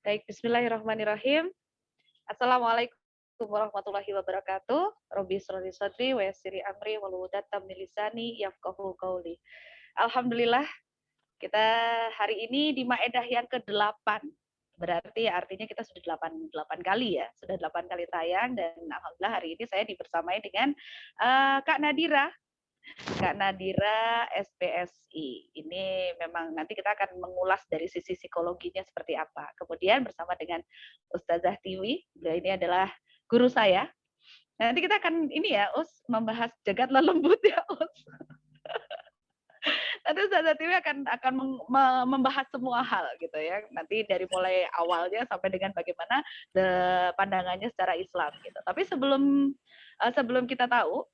Baik, bismillahirrahmanirrahim. Assalamualaikum warahmatullahi wabarakatuh. Robbi shrah li sadri wa yassir li amri wahlul 'uqdatam min lisani yafqahu qawli. Alhamdulillah, kita hari ini di Maedah yang ke-8. Berarti artinya kita sudah 8 kali ya, sudah 8 kali tayang dan alhamdulillah hari ini saya dibersamai dengan, Kak Nadira. Kak Nadira SPSI. Ini memang nanti kita akan mengulas dari sisi psikologinya seperti apa. Kemudian bersama dengan Ustazah Tiwi, beliau ini adalah guru saya. Nanti kita akan ini ya, membahas jagat lelembut ya, Us. Nanti Ustazah Tiwi akan membahas semua hal gitu ya. Nanti dari mulai awalnya sampai dengan bagaimana pandangannya secara Islam gitu. Tapi sebelum kita tahu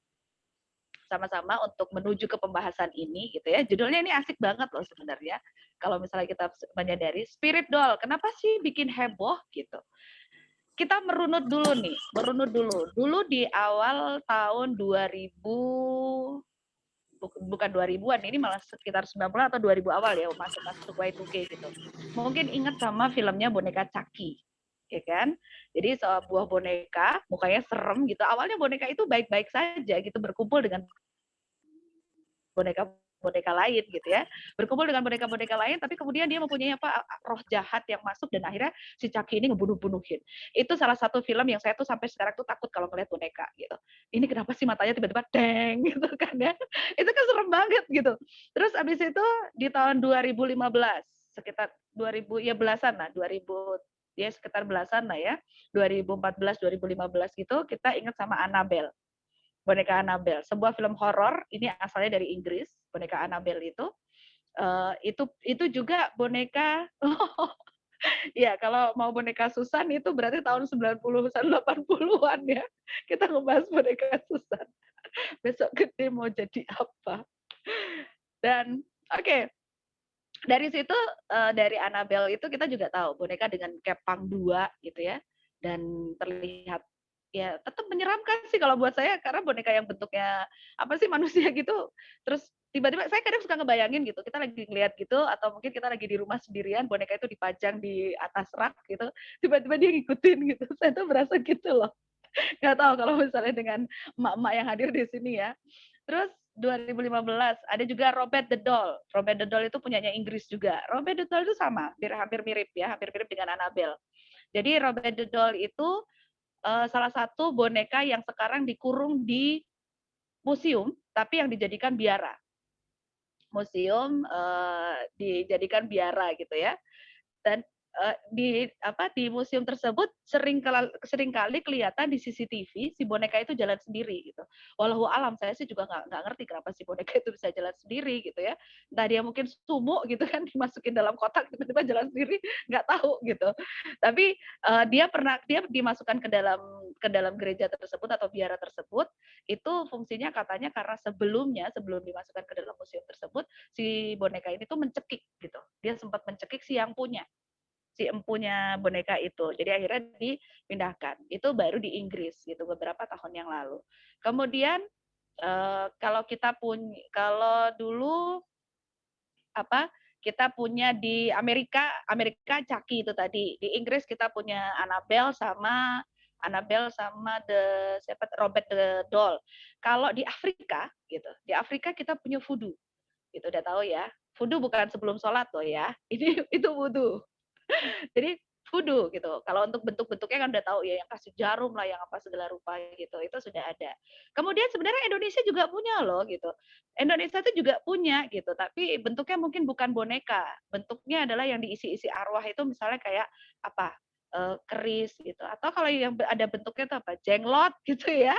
sama-sama untuk menuju ke pembahasan ini gitu ya. Judulnya ini asik banget loh sebenarnya. Kalau misalnya kita menyadari spirit doll, kenapa sih bikin heboh gitu. Kita merunut dulu nih, merunut dulu. Dulu di awal tahun 2000 bukan 2000-an, ini malah sekitar 90 atau 2000 awal ya, masuk Y2K gitu. Mungkin ingat sama filmnya boneka Chucky, ya kan? Jadi sebuah boneka, mukanya serem gitu. Awalnya boneka itu baik-baik saja gitu, berkumpul dengan boneka-boneka lain gitu ya. Berkumpul dengan boneka-boneka lain, tapi kemudian dia mempunyai roh jahat yang masuk dan akhirnya si Chucky ini ngebunuh-bunuhin. Itu salah satu film yang saya tuh sampai sekarang tuh takut kalau ngeliat boneka gitu. Ini kenapa sih matanya tiba-tiba deng gitu kan ya. Itu kan serem banget gitu. Terus abis itu di tahun 2015, sekitar 2000 ya belasan lah, 2000 ya sekitar belasan lah ya. 2014, 2015 gitu kita ingat sama Annabelle. Boneka Annabelle, sebuah film horor, ini asalnya dari Inggris, boneka Annabelle itu juga boneka ya kalau mau boneka Susan itu berarti tahun 90-an, 80-an ya. Kita ngebahas boneka Susan. Besok gede mau jadi apa. Dan oke, dari situ dari Annabelle itu kita juga tahu boneka dengan kepang 2 gitu ya. Dan terlihat ya tetap menyeramkan sih kalau buat saya karena boneka yang bentuknya apa sih manusia gitu. Terus tiba-tiba saya kadang suka ngebayangin gitu, kita lagi ngeliat gitu atau mungkin kita lagi di rumah sendirian, boneka itu dipajang di atas rak gitu, tiba-tiba dia ngikutin gitu. Saya tuh berasa gitu loh. Nggak tahu kalau misalnya dengan emak-emak yang hadir di sini ya. Terus 2015 ada juga Robert the Doll. Robert the Doll itu punyanya Inggris juga. Robert the Doll itu sama, hampir mirip ya, hampir mirip dengan Annabelle. Jadi Robert the Doll itu salah satu boneka yang sekarang dikurung di museum, tapi yang dijadikan biara. Museum dijadikan biara gitu ya. Dan di museum tersebut seringkali kelihatan di CCTV si boneka itu jalan sendiri gitu. Walau alam saya sih juga nggak ngerti kenapa si boneka itu bisa jalan sendiri gitu ya. Entah dia mungkin sumuk gitu kan dimasukin dalam kotak tiba-tiba jalan sendiri nggak tahu gitu. Tapi dia dimasukkan ke dalam gereja tersebut atau biara tersebut itu fungsinya katanya karena sebelum dimasukkan ke dalam museum tersebut si boneka ini tuh mencekik gitu. Dia sempat mencekik si yang punya si empunya boneka itu. Jadi akhirnya dipindahkan. Itu baru di Inggris gitu beberapa tahun yang lalu. Kemudian kalau dulu apa kita punya di Amerika Chucky itu tadi. Di Inggris kita punya Annabelle sama Robert the Doll. Kalau di Afrika gitu, di Afrika kita punya voodoo. Gitu udah tahu ya. Voodoo bukan sebelum sholat loh ya. Ini itu voodoo. Jadi voodoo gitu. Kalau untuk bentuk-bentuknya kan udah tahu ya, yang kasih jarum lah, yang apa segala rupa gitu, itu sudah ada. Kemudian sebenarnya Indonesia juga punya loh gitu. Indonesia itu juga punya gitu, tapi bentuknya mungkin bukan boneka. Bentuknya adalah yang diisi-isi arwah itu misalnya kayak apa? Keris gitu. Atau kalau yang ada bentuknya itu apa? Jenglot gitu ya.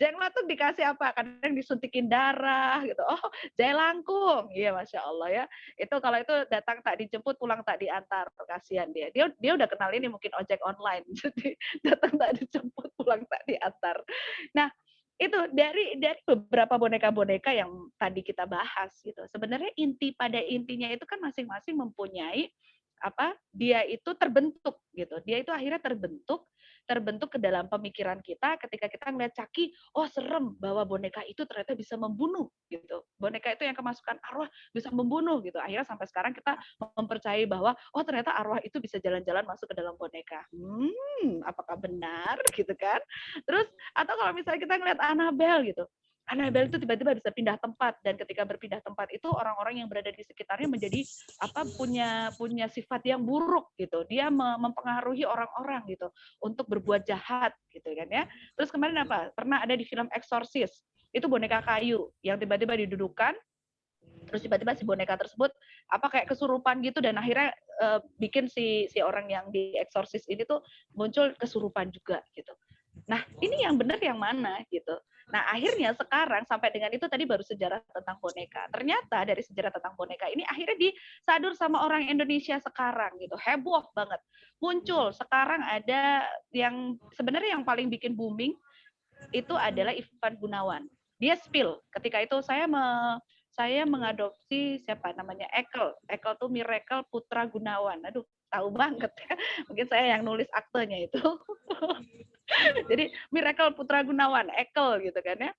Jenglot tuh dikasih apa? Kadang disuntikin darah gitu. Oh, jahe langkung. Iya, Masya Allah ya. Itu kalau itu datang tak dijemput, pulang tak diantar. Kasihan dia. Dia udah kenal ini mungkin ojek online. Jadi datang tak dijemput, pulang tak diantar. Nah, itu dari beberapa boneka-boneka yang tadi kita bahas gitu. Sebenarnya pada intinya itu kan masing-masing mempunyai apa? Dia itu terbentuk gitu. Dia itu akhirnya terbentuk terbentuk ke dalam pemikiran kita ketika kita ngeliat Chucky, oh serem bahwa boneka itu ternyata bisa membunuh gitu. Boneka itu yang kemasukan arwah bisa membunuh gitu. Akhirnya sampai sekarang kita mempercayai bahwa oh ternyata arwah itu bisa jalan-jalan masuk ke dalam boneka. Apakah benar gitu kan? Terus atau kalau misalnya kita ngeliat Annabelle gitu, Annabelle itu tiba-tiba bisa pindah tempat, dan ketika berpindah tempat itu orang-orang yang berada di sekitarnya menjadi punya sifat yang buruk gitu. Dia mempengaruhi orang-orang gitu untuk berbuat jahat gitu kan ya. Terus kemarin apa? Pernah ada di film Exorcist. Itu boneka kayu yang tiba-tiba didudukan, terus tiba-tiba si boneka tersebut kayak kesurupan gitu, dan akhirnya bikin si orang yang di eksorsis ini tuh muncul kesurupan juga gitu. Nah, ini yang benar yang mana gitu. Nah, akhirnya sekarang sampai dengan itu tadi baru sejarah tentang boneka. Ternyata dari sejarah tentang boneka ini akhirnya disadur sama orang Indonesia sekarang gitu. Heboh banget. Muncul sekarang ada yang sebenarnya yang paling bikin booming itu adalah Ivan Gunawan. Dia spill ketika itu saya mengadopsi siapa namanya Ekel. Ekel tuh Miracle Putra Gunawan. Aduh, tahu banget ya. Mungkin saya yang nulis aktenya itu. Jadi Miracle Putra Gunawan, Ekel gitu kan ya.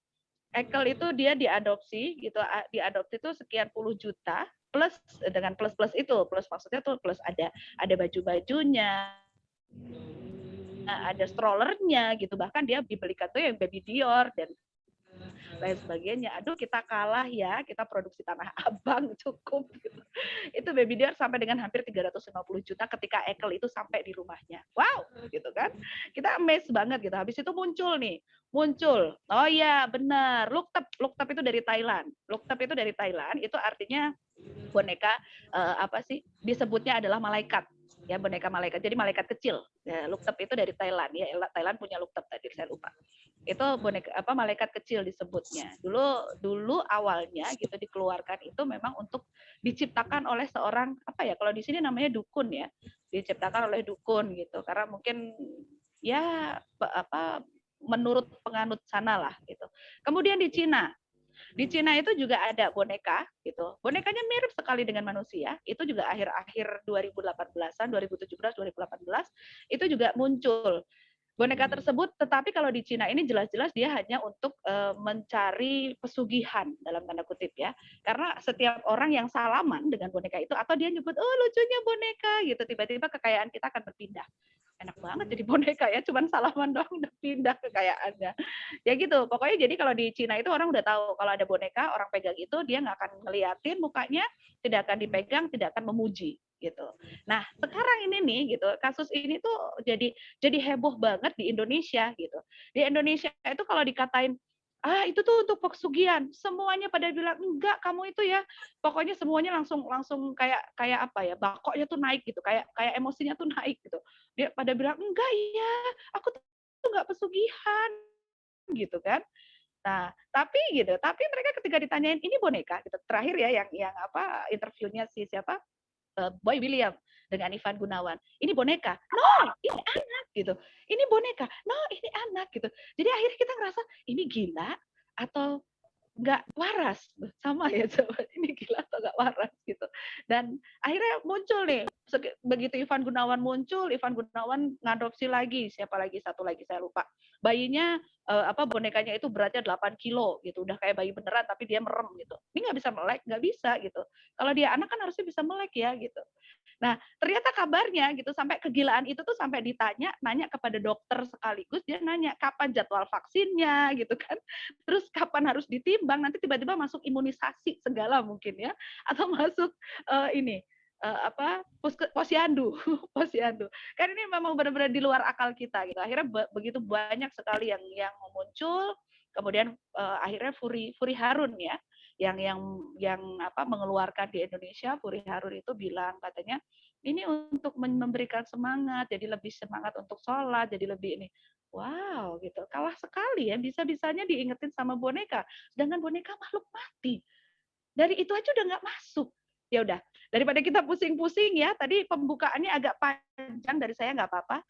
Ekel itu dia diadopsi gitu, diadopsi itu sekian puluh juta plus dengan plus itu, plus maksudnya tuh plus ada baju-bajunya, ada strollernya gitu, bahkan dia dibelikan tuh yang Baby Dior dan lain sebagainya. Aduh, kita kalah ya, kita produksi Tanah Abang cukup gitu. Itu Baby Dior sampai dengan hampir 350 juta ketika Ekel itu sampai di rumahnya. Wow, gitu kan. Kita amazed banget gitu. Habis itu muncul. Oh iya, benar. Luktep itu dari Thailand. Luktep itu dari Thailand, itu artinya boneka apa sih? Disebutnya adalah malaikat. Ya, boneka malaikat. Jadi malaikat kecil. Ya, luktep itu dari Thailand. Ya, Thailand punya luktep tadi, saya lupa. Itu boneka malaikat kecil disebutnya. Dulu awalnya gitu dikeluarkan itu memang untuk diciptakan oleh seorang kalau di sini namanya dukun ya. Diciptakan oleh dukun gitu. Karena mungkin ya menurut penganut sana lah gitu. Kemudian di Cina itu juga ada boneka gitu. Bonekanya mirip sekali dengan manusia. Itu juga akhir-akhir 2018-an, 2017, 2018 itu juga muncul boneka tersebut, tetapi kalau di Cina ini jelas-jelas dia hanya untuk mencari pesugihan dalam tanda kutip ya. Karena setiap orang yang salaman dengan boneka itu atau dia nyebut, "Oh, lucunya boneka," gitu, tiba-tiba kekayaan kita akan berpindah. Enak banget jadi boneka ya, cuman salaman doang udah pindah kekayaannya. Ya gitu, pokoknya jadi kalau di Cina itu orang udah tahu kalau ada boneka, orang pegang itu dia nggak akan ngeliatin mukanya, tidak akan dipegang, tidak akan memuji gitu. Nah, sekarang ini nih gitu, kasus ini tuh jadi heboh banget di Indonesia gitu. Di Indonesia itu kalau dikatain itu tuh untuk pesugihan, semuanya pada bilang enggak, kamu itu ya, pokoknya semuanya langsung langsung kayak apa ya, bakoknya tuh naik gitu, kayak emosinya tuh naik gitu. Dia pada bilang enggak ya, aku tuh enggak pesugihan gitu kan. Nah, tapi mereka ketika ditanyain ini boneka gitu. Terakhir ya yang interviewnya si siapa? Boy William dengan Ivan Gunawan. Ini boneka. No, ini anak gitu. Ini boneka. No, ini anak gitu. Jadi akhirnya kita ngerasa ini gila atau nggak waras, sama ya, coba ini gila atau nggak waras gitu. Dan akhirnya muncul nih, begitu Ivan Gunawan muncul, Ivan Gunawan ngadopsi lagi, siapa lagi, satu lagi saya lupa. Bayinya bonekanya itu beratnya 8 kilo gitu, udah kayak bayi beneran tapi dia merem gitu. Ini nggak bisa melek, nggak bisa gitu. Kalau dia anak kan harusnya bisa melek ya gitu. Nah, ternyata kabarnya gitu sampai kegilaan itu tuh sampai nanya kepada dokter sekaligus, dia nanya kapan jadwal vaksinnya gitu kan. Terus kapan harus ditimbang, nanti tiba-tiba masuk imunisasi segala mungkin ya, atau masuk ini posyandu, posyandu. Kan ini memang benar-benar di luar akal kita gitu. Akhirnya begitu banyak sekali yang muncul, kemudian akhirnya Furi Harun ya, yang mengeluarkan di Indonesia. Furi Harun itu bilang katanya ini untuk memberikan semangat, jadi lebih semangat untuk sholat, jadi lebih ini. Wow, gitu. Kalah sekali ya, bisa-bisanya diingetin sama boneka. Sedangkan boneka makhluk mati. Dari itu aja udah nggak masuk. Ya udah, daripada kita pusing-pusing ya, tadi pembukaannya agak panjang dari saya, nggak apa-apa.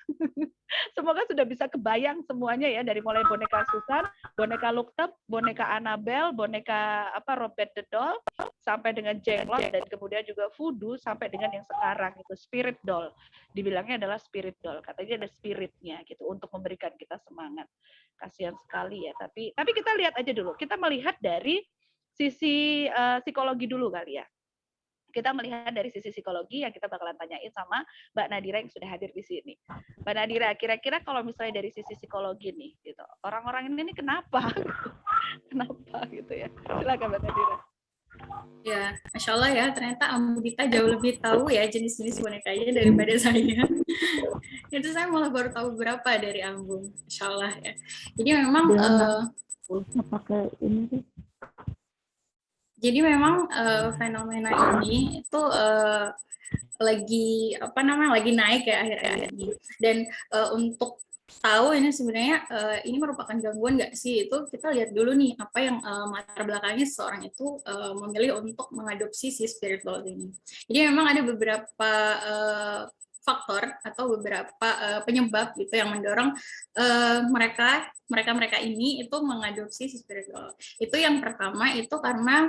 Semoga sudah bisa kebayang semuanya ya, dari mulai boneka Susan, boneka Luktep, boneka Annabelle, boneka Robert the Doll, sampai dengan Jenglot, dan kemudian juga voodoo, sampai dengan yang sekarang itu spirit doll. Dibilangnya adalah spirit doll, katanya ada spiritnya gitu untuk memberikan kita semangat. Kasihan sekali ya, tapi kita lihat aja dulu. Kita melihat dari sisi psikologi dulu kali ya. Kita melihat dari sisi psikologi yang kita bakalan tanyain sama Mbak Nadira yang sudah hadir di sini. Mbak Nadira, kira-kira kalau misalnya dari sisi psikologi nih, gitu, orang-orang ini kenapa? Kenapa gitu ya? Silakan Mbak Nadira. Ya, Masya Allah ya, ternyata Ambu Dita jauh lebih tahu ya jenis-jenis bonekanya daripada saya. Itu saya malah baru tahu berapa dari Ambu, Masya Allah ya. Jadi memang pakai ini. Jadi memang fenomena ini itu lagi naik ya akhir-akhir ini. Dan untuk tahu ini sebenarnya ini merupakan gangguan nggak sih, itu kita lihat dulu nih apa yang latar belakangnya seseorang itu memilih untuk mengadopsi si spirit doll ini. Jadi memang ada beberapa faktor atau beberapa penyebab gitu yang mendorong mereka ini itu mengadopsi si spirit doll. Itu yang pertama itu karena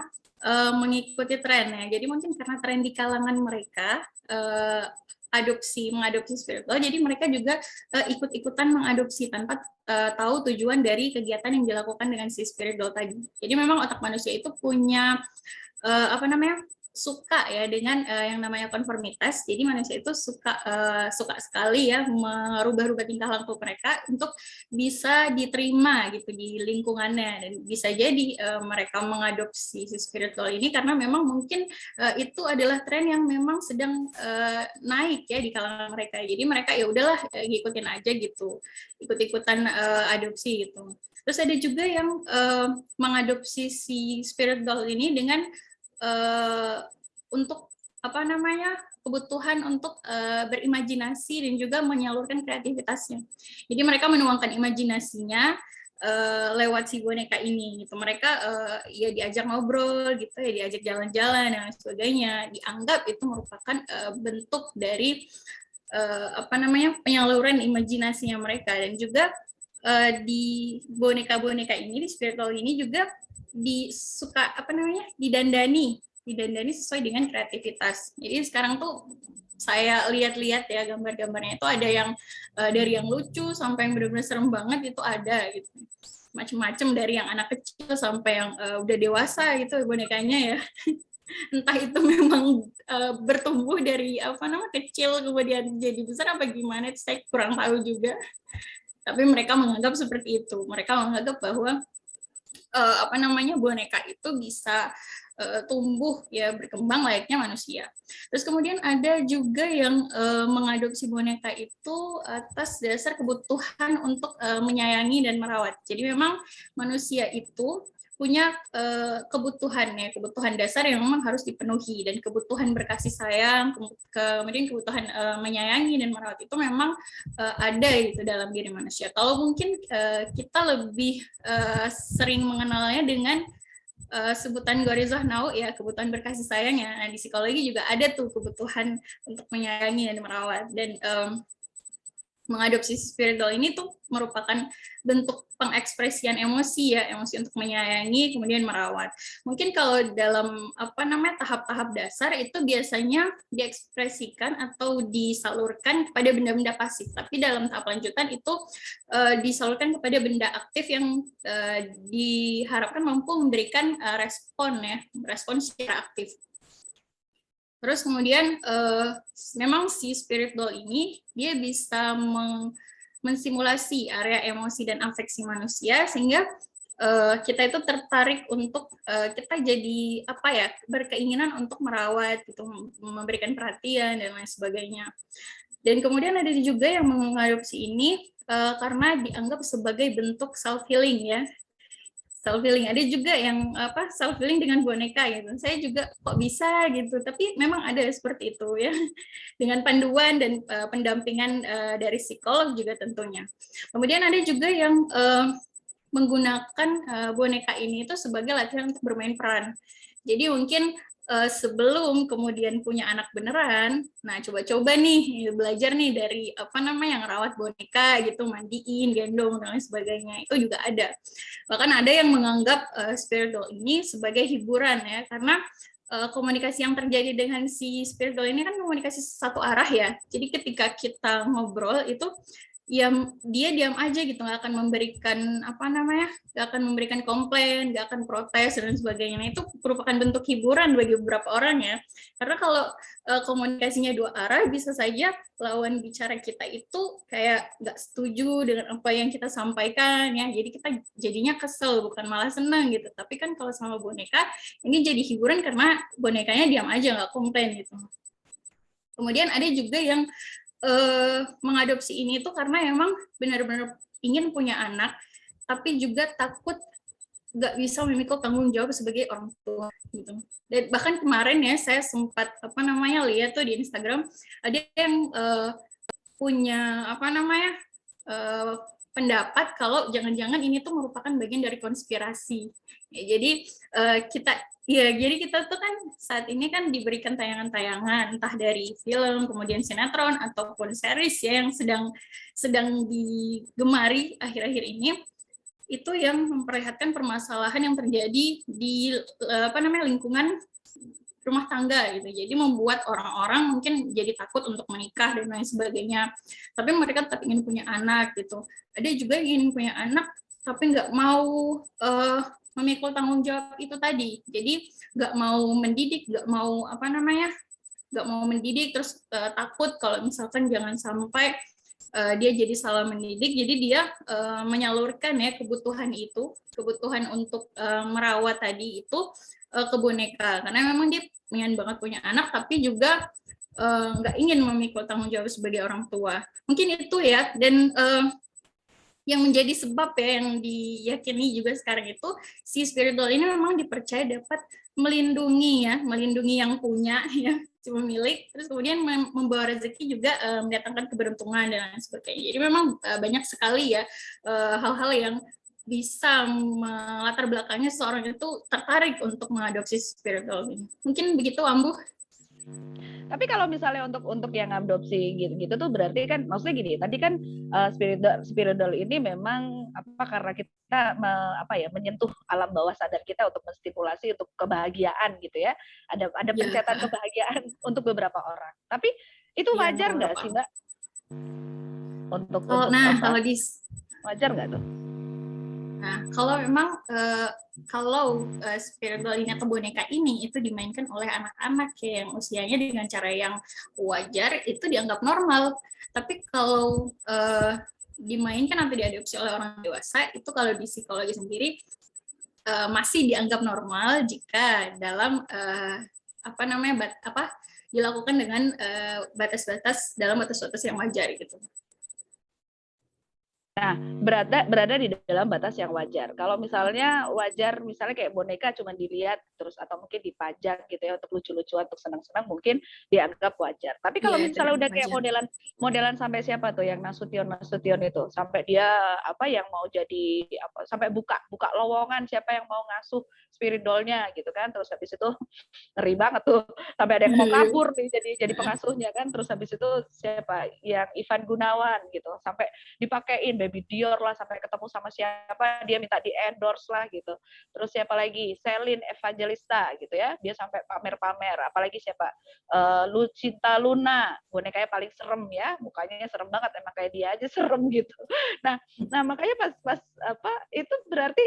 mengikuti tren ya. Jadi mungkin karena tren di kalangan mereka mengadopsi spirit doll, jadi mereka juga ikut-ikutan mengadopsi tanpa tahu tujuan dari kegiatan yang dilakukan dengan si spirit doll tadi. Jadi memang otak manusia itu punya suka ya dengan yang namanya konformitas. Jadi manusia itu suka sekali ya merubah-rubah tingkah laku mereka untuk bisa diterima gitu di lingkungannya, dan bisa jadi mereka mengadopsi si spirit doll ini karena memang mungkin itu adalah tren yang memang sedang naik ya di kalangan mereka. Jadi mereka ya udahlah ngikutin aja gitu, ikut-ikutan adopsi gitu. Terus ada juga yang mengadopsi si spirit doll ini dengan untuk kebutuhan untuk berimajinasi dan juga menyalurkan kreativitasnya. Jadi mereka menuangkan imajinasinya lewat si boneka ini gitu. Mereka ya diajak ngobrol gitu ya, diajak jalan-jalan dan sebagainya. Dianggap itu merupakan bentuk dari penyaluran imajinasinya mereka. Dan juga di boneka-boneka ini, di spiritual ini juga didandani sesuai dengan kreativitas. Jadi sekarang tuh saya lihat-lihat ya gambar-gambarnya itu ada yang dari yang lucu sampai yang benar-benar serem banget itu ada gitu. Macam-macam dari yang anak kecil sampai yang udah dewasa gitu bonekanya ya. Entah itu memang bertumbuh dari kecil kemudian jadi besar apa gimana, itu saya kurang tahu juga. Tapi mereka menganggap seperti itu. Mereka menganggap bahwa boneka itu bisa tumbuh ya, berkembang layaknya manusia. Terus kemudian ada juga yang mengadopsi boneka itu atas dasar kebutuhan untuk menyayangi dan merawat. Jadi memang manusia itu punya kebutuhan dasar yang memang harus dipenuhi, dan kebutuhan berkasih sayang, kemudian kebutuhan menyayangi dan merawat itu memang ada gitu dalam diri manusia. Kalau mungkin kita lebih sering mengenalnya dengan sebutan Gorizah Nau ya, kebutuhan berkasih sayang ya. Nah, di psikologi juga ada tuh kebutuhan untuk menyayangi dan merawat, dan mengadopsi spirit doll ini tuh merupakan bentuk pengekspresian emosi ya, emosi untuk menyayangi kemudian merawat. Mungkin kalau dalam tahap-tahap dasar itu biasanya diekspresikan atau disalurkan kepada benda-benda pasif, tapi dalam tahap lanjutan itu disalurkan kepada benda aktif yang diharapkan mampu memberikan respon secara aktif. Terus kemudian memang si spirit doll ini dia bisa mensimulasi area emosi dan afeksi manusia, sehingga kita itu tertarik untuk kita jadi berkeinginan untuk merawat gitu, memberikan perhatian dan lain sebagainya. Dan kemudian ada juga yang mengadopsi ini karena dianggap sebagai bentuk self healing ya. Self healing, ada juga yang self healing dengan boneka gitu. Saya juga kok bisa gitu, tapi memang ada seperti itu ya, dengan panduan dan pendampingan dari psikolog juga tentunya. Kemudian ada juga yang menggunakan boneka ini itu sebagai latihan untuk bermain peran. Jadi mungkin sebelum kemudian punya anak beneran, nah coba-coba nih belajar nih dari yang rawat boneka gitu, mandiin, gendong dan lain sebagainya, itu juga ada. Bahkan ada yang menganggap spirit doll ini sebagai hiburan ya, karena komunikasi yang terjadi dengan si spirit doll ini kan komunikasi satu arah ya. Jadi ketika kita ngobrol itu ya dia diam aja gitu, nggak akan memberikan nggak akan memberikan komplain, nggak akan protes dan sebagainya. Nah, itu merupakan bentuk hiburan bagi beberapa orang ya, karena kalau komunikasinya dua arah, bisa saja lawan bicara kita itu kayak nggak setuju dengan apa yang kita sampaikan ya, jadi kita jadinya kesel, bukan malah senang gitu. Tapi kan kalau sama boneka ini jadi hiburan karena bonekanya diam aja, nggak komplain gitu. Kemudian ada juga yang mengadopsi ini tuh karena emang benar-benar ingin punya anak, tapi juga takut nggak bisa memikul tanggung jawab sebagai orang tua gitu. Dan bahkan kemarin ya saya sempat lihat tuh di Instagram ada yang punya pendapat kalau jangan-jangan ini tuh merupakan bagian dari konspirasi. Ya, jadi kita tuh kan saat ini kan diberikan tayangan-tayangan entah dari film, kemudian sinetron ataupun series ya yang sedang digemari akhir-akhir ini, itu yang memperlihatkan permasalahan yang terjadi di lingkungan rumah tangga gitu. Jadi membuat orang-orang mungkin jadi takut untuk menikah dan lain sebagainya. Tapi mereka tetap ingin punya anak gitu. Ada juga yang ingin punya anak tapi nggak mau memikul tanggung jawab itu tadi. Jadi nggak mau mendidik, nggak mau mendidik, terus takut kalau misalkan jangan sampai dia jadi salah mendidik, jadi dia menyalurkan ya kebutuhan untuk merawat tadi itu ke boneka, karena memang dia pengen banget punya anak tapi juga nggak ingin memikul tanggung jawab sebagai orang tua. Mungkin itu ya, dan yang menjadi sebab ya yang diyakini juga sekarang itu si spirit doll ini memang dipercaya dapat melindungi yang punya ya, si pemilik, terus kemudian membawa rezeki juga, mendatangkan keberuntungan dan lain sebagainya. Jadi memang banyak sekali ya hal-hal yang bisa melatar belakangnya seorang itu tertarik untuk mengadopsi spirit doll ini. Mungkin begitu, Ambu. Tapi kalau misalnya untuk yang adopsi gitu tuh berarti kan maksudnya gini, tadi kan spirit doll ini memang karena kita menyentuh alam bawah sadar kita untuk menstimulasi untuk kebahagiaan gitu ya. Ada pencetan kebahagiaan untuk beberapa orang. Tapi itu wajar nggak sih, Mbak? Untuk wajar nggak tuh? Nah, kalau memang spirit doll ini atau boneka ini itu dimainkan oleh anak-anak yang usianya dengan cara yang wajar, itu dianggap normal. Tapi kalau dimainkan atau diadopsi oleh orang dewasa, itu kalau di psikologi sendiri masih dianggap normal jika dalam dilakukan dengan batas-batas yang wajar gitu. Nah, berada di dalam batas yang wajar. Kalau misalnya wajar, misalnya kayak boneka cuma dilihat terus atau mungkin dipajang gitu ya untuk lucu-lucuan, untuk senang-senang, mungkin dianggap wajar. Tapi kalau misalnya udah kayak modelan sampai siapa tuh yang Nasution itu, sampai dia yang mau jadi sampai buka lowongan siapa yang mau ngasuh spirit doll-nya gitu kan. Terus habis itu ngeri banget tuh, sampai ada yang mau kabur nih jadi pengasuhnya kan. Terus habis itu siapa yang Ivan Gunawan gitu, sampai dipakein Baby Dior lah, sampai ketemu sama siapa dia minta di endorse lah gitu. Terus siapa lagi, Celine Evangelista gitu ya, dia sampai pamer-pamer. Apalagi siapa, Lucinta Luna, bonekanya paling serem ya, mukanya serem banget, emang kayak dia aja serem gitu. Nah makanya pas itu berarti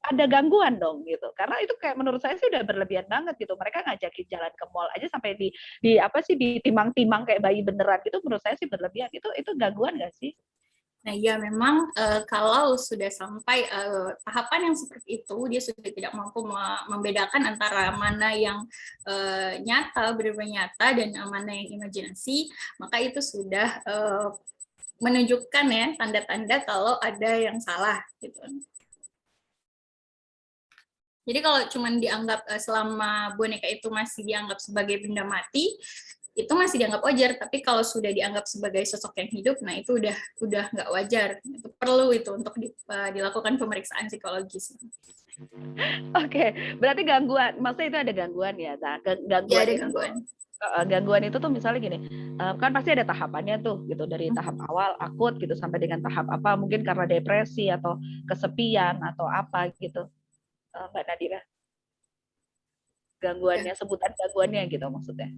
ada gangguan dong gitu, karena itu kayak menurut saya sih udah berlebihan banget gitu. Mereka ngajakin jalan ke mall aja sampai ditimang-timang kayak bayi beneran gitu, menurut saya sih berlebihan. Itu gangguan nggak sih? Nah, ya memang kalau sudah sampai tahapan yang seperti itu, dia sudah tidak mampu membedakan antara mana yang nyata, benar-benar nyata, dan mana yang imajinasi, maka itu sudah menunjukkan ya tanda-tanda kalau ada yang salah gitu. Jadi kalau cuma dianggap selama boneka itu masih dianggap sebagai benda mati, itu masih dianggap wajar. Tapi kalau sudah dianggap sebagai sosok yang hidup, nah itu udah nggak wajar. Itu perlu itu untuk dilakukan pemeriksaan psikologis. Oke, berarti gangguan, maksudnya itu ada gangguan ya? Nah, Ya gangguan ada itu tuh, gangguan. gangguan itu tuh misalnya gini, kan pasti ada tahapannya tuh gitu, dari Hmm. tahap awal akut gitu sampai dengan tahap apa, mungkin karena depresi atau kesepian atau apa gitu, Mbak Nadira, Ya. gangguannya, sebutan gangguannya gitu maksudnya.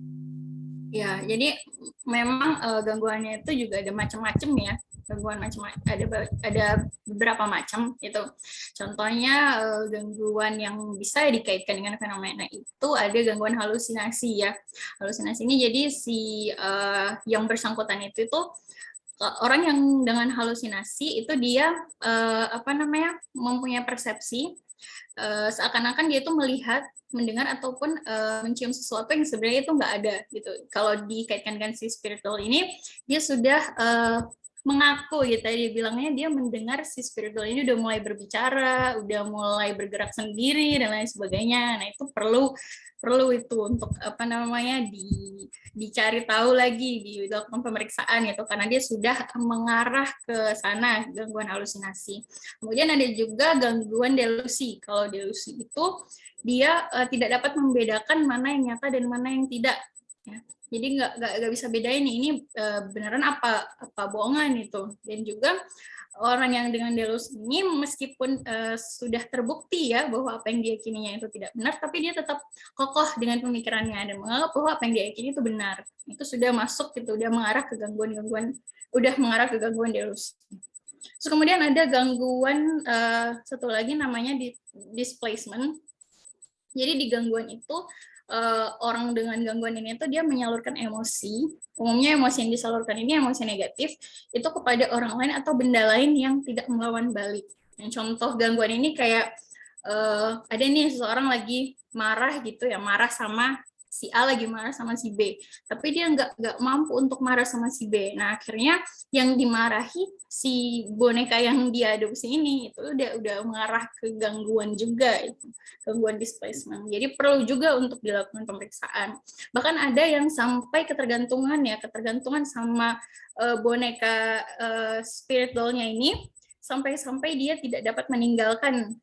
Ya, jadi memang gangguannya itu juga ada macam-macam ya. Gangguan ada beberapa macam itu. Contohnya gangguan yang bisa dikaitkan dengan fenomena itu ada gangguan halusinasi ya. Halusinasi ini jadi si yang bersangkutan itu tuh orang yang dengan halusinasi itu dia apa namanya mempunyai persepsi seakan-akan dia itu melihat, mendengar ataupun mencium sesuatu yang sebenarnya itu nggak ada gitu. Kalau dikaitkan dengan si spiritual ini, dia sudah mengaku gitu, dia bilangnya dia mendengar si spiritual ini udah mulai berbicara, udah mulai bergerak sendiri dan lain sebagainya. Nah itu perlu itu untuk apa namanya dicari tahu lagi, dilakukan pemeriksaan gitu karena dia sudah mengarah ke sana gangguan halusinasi. Kemudian ada juga gangguan delusi. Kalau delusi itu dia tidak dapat membedakan mana yang nyata dan mana yang tidak. Ya. Jadi nggak bisa bedain ini beneran apa bohongan itu. Dan juga orang yang dengan delusi ini meskipun sudah terbukti ya bahwa apa yang diyakininya itu tidak benar, tapi dia tetap kokoh dengan pemikirannya dan menganggap bahwa apa yang diyakini itu benar. Itu sudah masuk gitu, udah mengarah ke gangguan delusi. Terus kemudian ada gangguan satu lagi namanya displacement. Jadi di gangguan itu orang dengan gangguan ini tuh dia menyalurkan emosi. Umumnya emosi yang disalurkan ini emosi negatif itu kepada orang lain atau benda lain yang tidak melawan balik. Yang contoh gangguan ini kayak ada nih seseorang lagi marah gitu ya, marah sama si A lagi marah sama si B, tapi dia nggak mampu untuk marah sama si B. Nah akhirnya yang dimarahi si boneka yang dia adopsi ini itu udah mengarah ke gangguan juga itu, gangguan displacement. Jadi perlu juga untuk dilakukan pemeriksaan. Bahkan ada yang sampai ketergantungan sama boneka spirit doll-nya ini sampai dia tidak dapat meninggalkan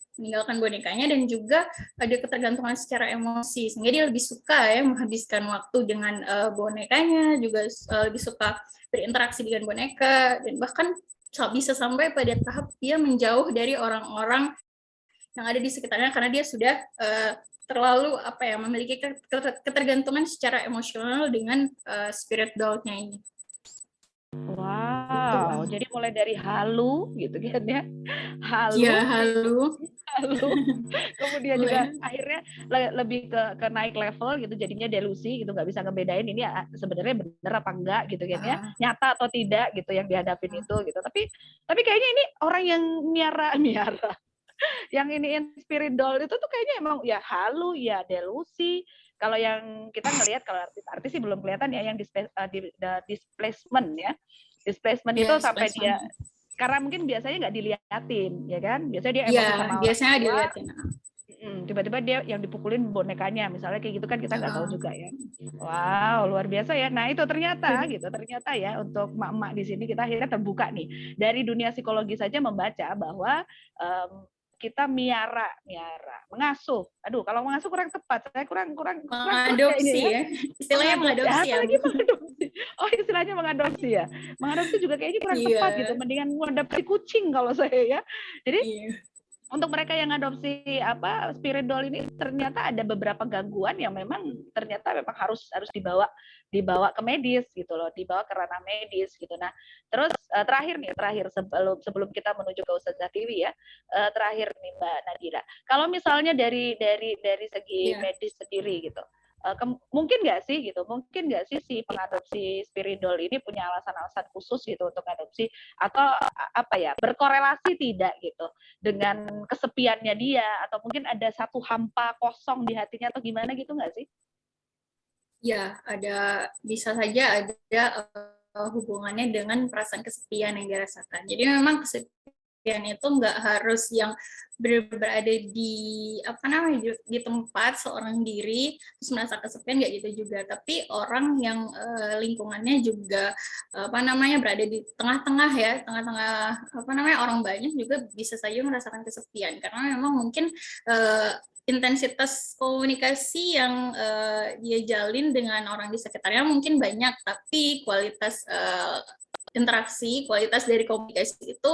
bonekanya dan juga ada ketergantungan secara emosi sehingga dia lebih suka ya menghabiskan waktu dengan bonekanya, juga lebih suka berinteraksi dengan boneka dan bahkan bisa sampai pada tahap dia menjauh dari orang-orang yang ada di sekitarnya karena dia sudah terlalu memiliki ketergantungan secara emosional dengan spirit doll-nya ini. Wow, jadi mulai dari halu gitu kan ya, Ya, halu, halo. halu, kemudian juga akhirnya lebih ke naik level gitu, jadinya delusi gitu, nggak bisa ngebedain ini sebenarnya bener apa enggak gitu kan ya, nyata atau tidak gitu yang dihadapin itu gitu. Tapi kayaknya ini orang yang miara yang iniin spirit doll itu tuh kayaknya emang ya halu ya delusi. Kalau yang kita ngelihat, kalau artis-artis sih belum kelihatan ya yang displacement ya. Displacement itu sampai dia, karena mungkin biasanya nggak diliatin ya kan, biasanya dia emosi sama orang biasanya tua, dilihatin. tiba-tiba dia yang dipukulin bonekanya misalnya kayak gitu kan, kita nggak tahu juga ya. Wow, luar biasa ya. Nah itu ternyata ya, untuk emak-emak di sini kita akhirnya terbuka nih dari dunia psikologi saja membaca bahwa kita mengasuh. Aduh, kalau mengasuh kurang tepat, saya kurang Mengadopsi kayaknya ya. ya, istilahnya mengadopsi ya. Apalagi mengadopsi. Oh, istilahnya mengadopsi ya. Mengadopsi juga kayaknya kurang tepat gitu. Mendingan mengadopsi kucing kalau saya ya. Jadi untuk mereka yang adopsi spirit doll ini, ternyata ada beberapa gangguan yang memang ternyata memang harus dibawa ke medis gitu loh, dibawa ke ranah medis gitu. Nah, terus terakhir sebelum kita menuju ke Ustazah Tiwi ya, terakhir nih Mbak Nadira, kalau misalnya dari segi medis sendiri gitu, mungkin nggak sih si pengadopsi spirit doll ini punya alasan-alasan khusus gitu untuk adopsi, atau berkorelasi tidak gitu dengan kesepiannya dia, atau mungkin ada satu hampa kosong di hatinya atau gimana gitu nggak sih? Ya, bisa saja ada hubungannya dengan perasaan kesepian yang dirasakan. Jadi memang itu nggak harus yang berada di di tempat seorang diri terus merasa kesepian, nggak gitu juga, tapi orang yang lingkungannya juga berada di tengah-tengah ya, tengah-tengah orang banyak juga bisa saja merasakan kesepian karena memang mungkin intensitas komunikasi yang dia jalin dengan orang di sekitarnya mungkin banyak, tapi kualitas kualitas dari komunikasi itu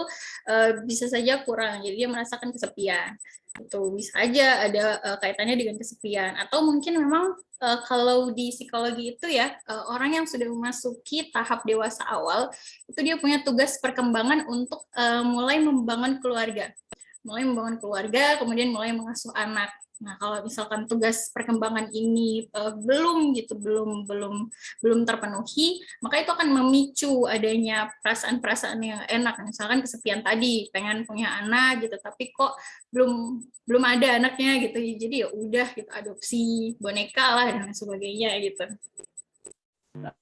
bisa saja kurang, jadi dia merasakan kesepian. Itu bisa aja ada kaitannya dengan kesepian, atau mungkin memang kalau di psikologi itu ya, orang yang sudah memasuki tahap dewasa awal itu dia punya tugas perkembangan untuk mulai membangun keluarga, kemudian mulai mengasuh anak. Nah, kalau misalkan tugas perkembangan ini belum terpenuhi, maka itu akan memicu adanya perasaan-perasaan yang enak. Misalkan kesepian tadi, pengen punya anak gitu, tapi kok belum ada anaknya gitu. Jadi ya udah gitu, adopsi boneka lah dan sebagainya gitu.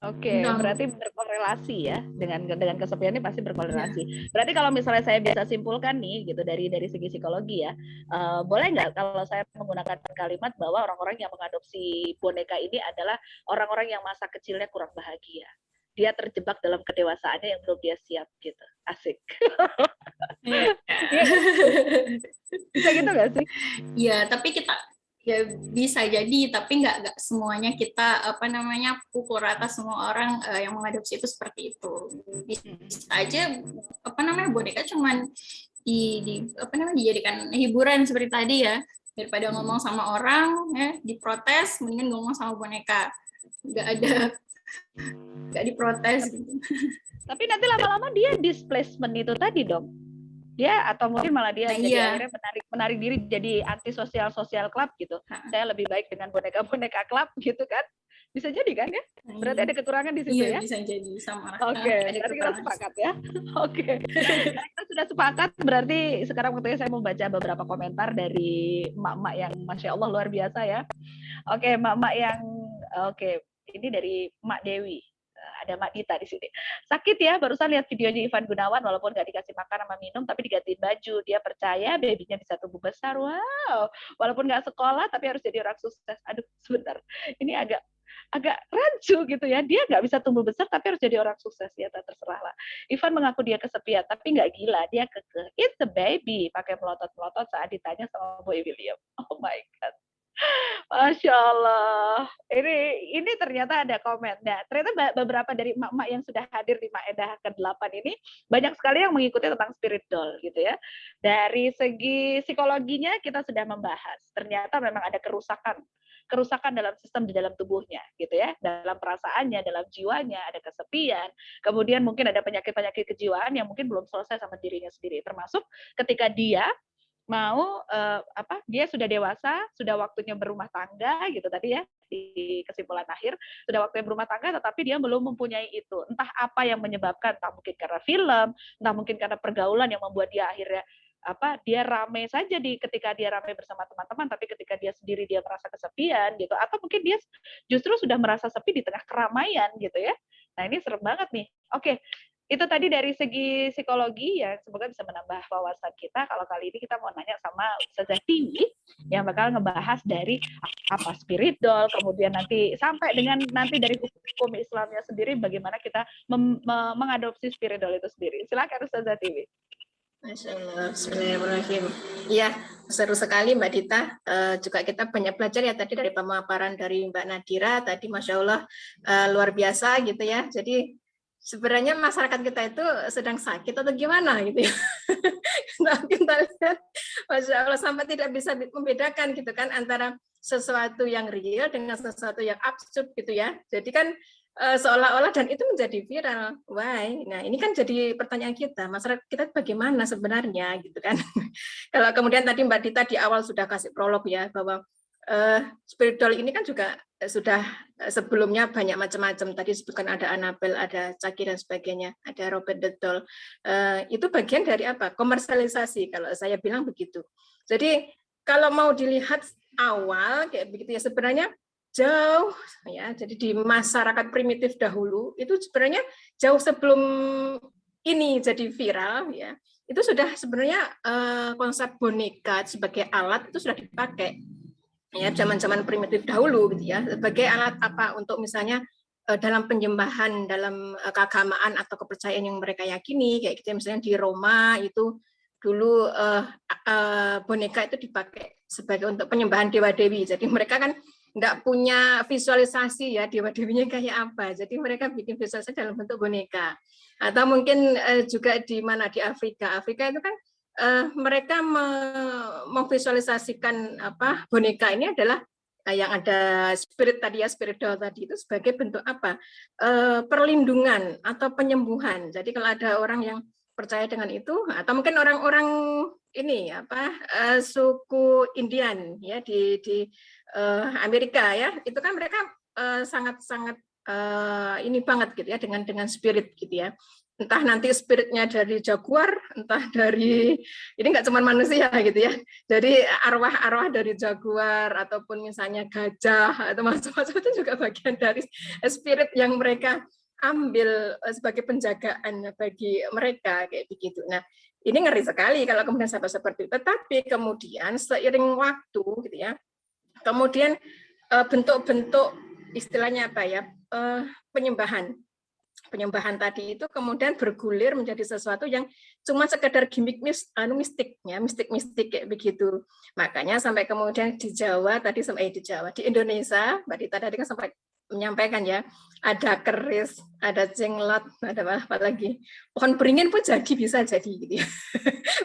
Oke, berarti berkorelasi ya dengan kesepian ini pasti berkorelasi. Berarti kalau misalnya saya bisa simpulkan nih gitu dari segi psikologi ya, boleh nggak kalau saya menggunakan kalimat bahwa orang-orang yang mengadopsi boneka ini adalah orang-orang yang masa kecilnya kurang bahagia. Dia terjebak dalam kedewasaannya yang belum dia siap gitu. Asik. Bisa gitu nggak sih? Iya, tapi kita ya bisa jadi, tapi nggak semuanya kita pukul rata semua orang yang mengadopsi itu seperti itu. Bisa aja boneka cuman dijadikan hiburan seperti tadi ya, daripada ngomong sama orang ya diprotes, mendingan ngomong sama boneka, nggak diprotes gitu. Tapi nanti lama-lama dia displacement itu tadi dong. Dia atau mungkin malah dia jadi akhirnya menarik diri jadi anti sosial club gitu. Saya lebih baik dengan boneka club gitu kan. Bisa jadi kan ya? Berarti ada kekurangan di situ ya? Bisa jadi sama. Oke, berarti kita sepakat ya. Oke. Kita sudah sepakat, berarti sekarang waktunya saya membaca beberapa komentar dari emak-emak yang Masya Allah luar biasa ya. Oke, emak-emak yang ini dari Mak Dewi. Ada Mak Dita di sini. Sakit ya, barusan lihat videonya Ivan Gunawan, walaupun nggak dikasih makan sama minum, tapi digantiin baju. Dia percaya babynya bisa tumbuh besar. Wow, walaupun nggak sekolah, tapi harus jadi orang sukses. Aduh, sebentar. Ini agak rancu gitu ya. Dia nggak bisa tumbuh besar, tapi harus jadi orang sukses. Ya, terserah lah. Ivan mengaku dia kesepian, tapi nggak gila. Dia kekeh. It's a baby. Pakai melotot-melotot saat ditanya sama Boy William. Oh my God. Masya Allah. Ini ternyata ada komen. Nah, ternyata beberapa dari emak-emak yang sudah hadir di Maedah ke-8 ini banyak sekali yang mengikuti tentang spirit doll gitu ya. Dari segi psikologinya kita sudah membahas. Ternyata memang ada kerusakan dalam sistem di dalam tubuhnya gitu ya, dalam perasaannya, dalam jiwanya, ada kesepian, kemudian mungkin ada penyakit-penyakit kejiwaan yang mungkin belum selesai sama dirinya sendiri, termasuk ketika dia mau dia sudah dewasa, sudah waktunya berumah tangga gitu tadi ya, di kesimpulan akhir sudah waktunya berumah tangga, tetapi dia belum mempunyai itu. Entah apa yang menyebabkan, entah mungkin karena film, entah mungkin karena pergaulan yang membuat dia akhirnya dia rame saja ketika dia rame bersama teman-teman, tapi ketika dia sendiri dia merasa kesepian gitu, atau mungkin dia justru sudah merasa sepi di tengah keramaian gitu ya. Nah ini serem banget nih. Oke. Itu tadi dari segi psikologi ya, semoga bisa menambah wawasan kita. Kalau kali ini kita mau nanya sama Ustazah Tiwi yang bakal ngebahas dari apa spirit doll, kemudian nanti sampai dengan nanti dari hukum Islamnya sendiri bagaimana kita mengadopsi spirit doll itu sendiri. Silakan Ustazah Tiwi. Masya Allah, bismillahirrahmanirrahim. Iya, seru sekali Mbak Dita. Juga kita banyak belajar ya tadi dari pemaparan dari Mbak Nadira tadi, Masya Allah luar biasa gitu ya. Jadi sebenarnya masyarakat kita itu sedang sakit atau gimana gitu ya. Nah, kita lihat, Masya Allah, sampai tidak bisa membedakan gitu kan antara sesuatu yang real dengan sesuatu yang absurd gitu ya. Jadi kan seolah-olah dan itu menjadi viral. Why? Nah, ini kan jadi pertanyaan kita, masyarakat kita bagaimana sebenarnya gitu kan. Kalau kemudian tadi Mbak Dita di awal sudah kasih prolog ya bahwa spirit doll ini kan juga sudah sebelumnya banyak macam-macam. Tadi sebutkan ada Annabelle, ada Chucky dan sebagainya, ada Robert the Doll. Itu bagian dari apa? Komersialisasi kalau saya bilang begitu. Jadi kalau mau dilihat awal kayak begitu ya sebenarnya jauh ya. Jadi di masyarakat primitif dahulu itu sebenarnya jauh sebelum ini jadi viral ya. itu sudah sebenarnya konsep boneka sebagai alat itu sudah dipakai ya zaman-zaman primitif dahulu gitu ya, sebagai alat apa untuk misalnya dalam penyembahan, dalam keagamaan atau kepercayaan yang mereka yakini kayak gitu. Misalnya di Roma itu dulu boneka itu dipakai sebagai untuk penyembahan dewa-dewi. Jadi mereka kan nggak punya visualisasi ya dewa-dewinya kayak apa. Jadi mereka bikin visualisasi dalam bentuk boneka. Atau mungkin juga di mana di Afrika. Afrika itu kan mereka memvisualisasikan apa boneka ini adalah yang ada spirit tadi ya, spirit doll tadi itu sebagai bentuk apa? Perlindungan atau penyembuhan. Jadi kalau ada orang yang percaya dengan itu, atau mungkin orang-orang ini apa suku Indian ya di Amerika ya, itu kan mereka sangat-sangat ini banget gitu ya dengan spirit gitu ya. Entah nanti spiritnya dari jaguar, entah dari ini nggak cuma manusia gitu ya. Jadi arwah-arwah dari jaguar ataupun misalnya gajah atau macam-macam itu juga bagian dari spirit yang mereka ambil sebagai penjagaan bagi mereka kayak begitu. Nah, ini ngeri sekali kalau kemudian sampai seperti itu. Tetapi kemudian seiring waktu gitu ya, kemudian bentuk-bentuk istilahnya apa ya, penyembahan tadi itu kemudian bergulir menjadi sesuatu yang cuma sekedar gimmick mistiknya, mistik-mistik kayak begitu. Makanya sampai kemudian di Jawa tadi di Indonesia, Mbak Dita tadi kan sampai menyampaikan ya, ada keris, ada jenglot, ada apa lagi, pohon beringin pun bisa jadi gitu ya.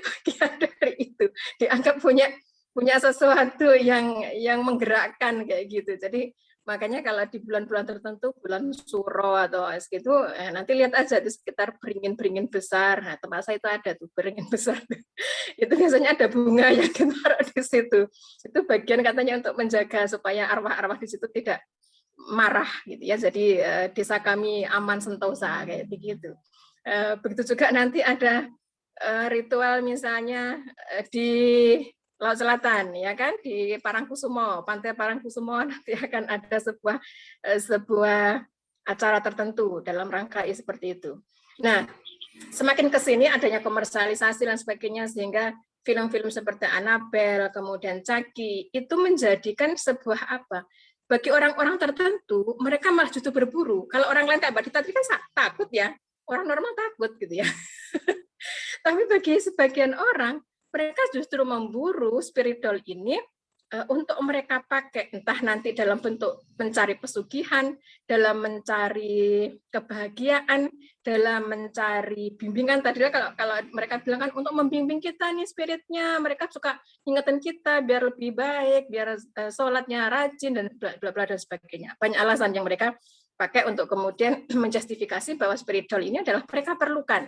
Bagian dari itu dianggap punya sesuatu yang menggerakkan kayak gitu. Jadi makanya kalau di bulan-bulan tertentu, bulan Suro atau gitu, nanti lihat aja di sekitar beringin-beringin besar. Nah, tempat saya itu ada tuh beringin besar. Itu biasanya ada bunga yang ditaruh di situ. Itu bagian katanya untuk menjaga supaya arwah-arwah di situ tidak marah gitu ya. Jadi desa kami aman sentosa kayak begitu. Begitu juga nanti ada ritual misalnya di Laut Selatan ya kan, di Parangkusumo, Pantai Parangkusumo nanti akan ada sebuah acara tertentu dalam rangka seperti itu. Nah, semakin ke sini adanya komersialisasi dan sebagainya sehingga film-film seperti Annabelle, kemudian Chucky itu menjadikan sebuah apa? Bagi orang-orang tertentu, mereka malah justru berburu. Kalau orang lain kayak Mbak Dita tadi kan takut ya, orang normal takut gitu ya. Tapi bagi sebagian orang, mereka justru memburu spiritual ini untuk mereka pakai, entah nanti dalam bentuk mencari pesugihan, dalam mencari kebahagiaan, dalam mencari bimbingan. Tadi kalau mereka bilang kan untuk membimbing kita nih spiritnya, mereka suka ingetin kita biar lebih baik, biar sholatnya rajin dan bla bla bla dan sebagainya. Banyak alasan yang mereka pakai untuk kemudian menjustifikasi bahwa spiritual ini adalah mereka perlukan.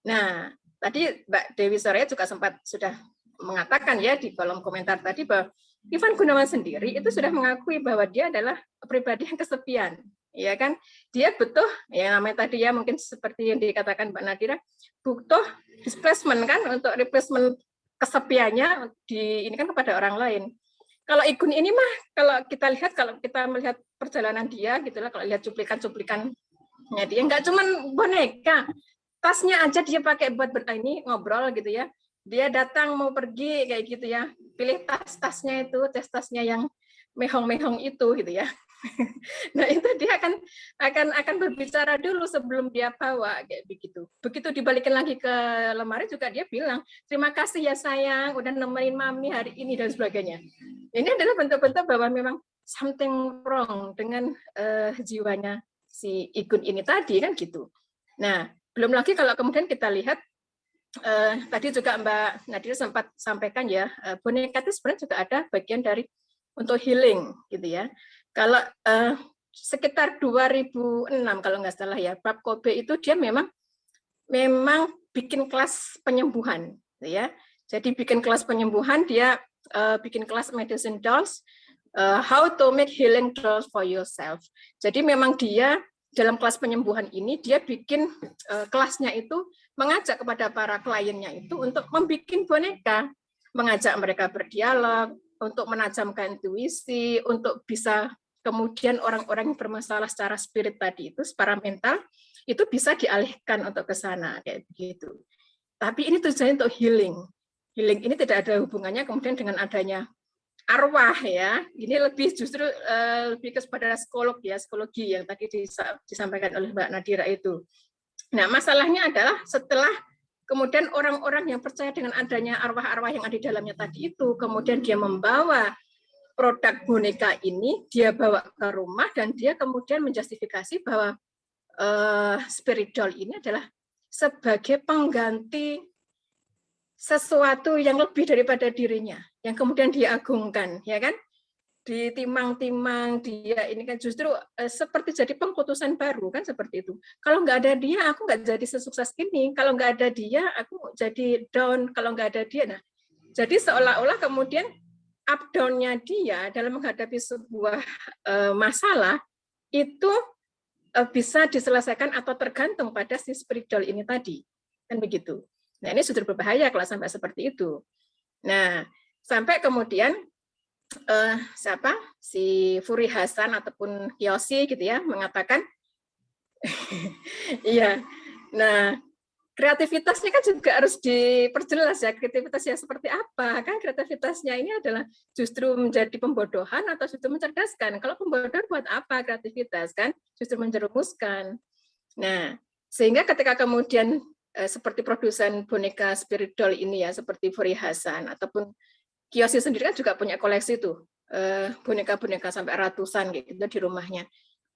Nah, tadi Mbak Dewi Soraya juga sudah mengatakan ya di kolom komentar tadi bahwa Ivan Gunawan sendiri itu sudah mengakui bahwa dia adalah pribadi yang kesepian, ya kan? Dia butuh, ya namanya tadi ya mungkin seperti yang dikatakan Mbak Nadira, butuh displacement kan untuk replacement kesepiannya ini kan kepada orang lain. Kalau Igun ini mah kalau kita melihat perjalanan dia gitulah, kalau lihat cuplikan-cuplikannya dia nggak cuman boneka, tasnya aja dia pakai buat ini ngobrol gitu ya. Dia datang mau pergi kayak gitu ya, pilih tas-tasnya itu, tas-tasnya yang mehong-mehong itu gitu ya. Nah itu dia akan berbicara dulu sebelum dia bawa kayak begitu. Begitu dibalikin lagi ke lemari juga dia bilang terima kasih ya sayang udah nemenin mami hari ini dan sebagainya. Ini adalah bentuk-bentuk bahwa memang something wrong dengan jiwanya si Igun ini tadi kan gitu. Nah belum lagi kalau kemudian kita lihat tadi juga Mbak Nadira sempat sampaikan ya, boneka itu sebenarnya juga ada bagian dari untuk healing gitu ya. Kalau sekitar 2006 kalau nggak salah ya, Bab Kobe itu dia memang bikin kelas penyembuhan gitu ya. Jadi bikin kelas penyembuhan, dia bikin kelas medicine dolls, how to make healing dolls for yourself. Jadi memang dia dalam kelas penyembuhan ini dia bikin kelasnya itu mengajak kepada para kliennya itu untuk membuat boneka, mengajak mereka berdialog, untuk menajamkan intuisi, untuk bisa kemudian orang-orang yang bermasalah secara spirit tadi itu, secara mental, itu bisa dialihkan untuk ke sana kayak begitu. Tapi ini tujuannya untuk healing. Healing ini tidak ada hubungannya kemudian dengan adanya arwah ya. Ini lebih justru lebih kepada psikolog ya, psikologi yang tadi disampaikan oleh Mbak Nadira itu. Nah, masalahnya adalah setelah kemudian orang-orang yang percaya dengan adanya arwah-arwah yang ada di dalamnya tadi itu, kemudian dia membawa produk boneka ini, dia bawa ke rumah dan dia kemudian menjustifikasi bahwa spirit doll ini adalah sebagai pengganti sesuatu yang lebih daripada dirinya, yang kemudian dia agungkan, ya kan? Ditimang-timang dia ini kan justru seperti jadi pengkutusan baru kan seperti itu. Kalau nggak ada dia, aku nggak jadi sesukses ini. Kalau nggak ada dia, aku jadi down. Kalau nggak ada dia, nah jadi seolah-olah kemudian up down-nya dia dalam menghadapi sebuah masalah itu bisa diselesaikan atau tergantung pada si spiritual ini tadi, kan begitu. Nah ini sudah berbahaya kalau sampai seperti itu. Nah sampai kemudian si Furi Hasan ataupun Kiyoshi gitu ya mengatakan, iya. Nah kreativitasnya kan juga harus diperjelas ya, kreativitasnya seperti apa kan? Kreativitasnya ini adalah justru menjadi pembodohan atau justru mencerdaskan. Kalau pembodohan buat apa kreativitas kan? Justru menjerumuskan. Nah, sehingga ketika kemudian seperti produsen boneka spirit doll ini ya, seperti Furi Hasan ataupun Kiyoshi sendiri kan juga punya koleksi tuh boneka-boneka sampai ratusan gitu di rumahnya.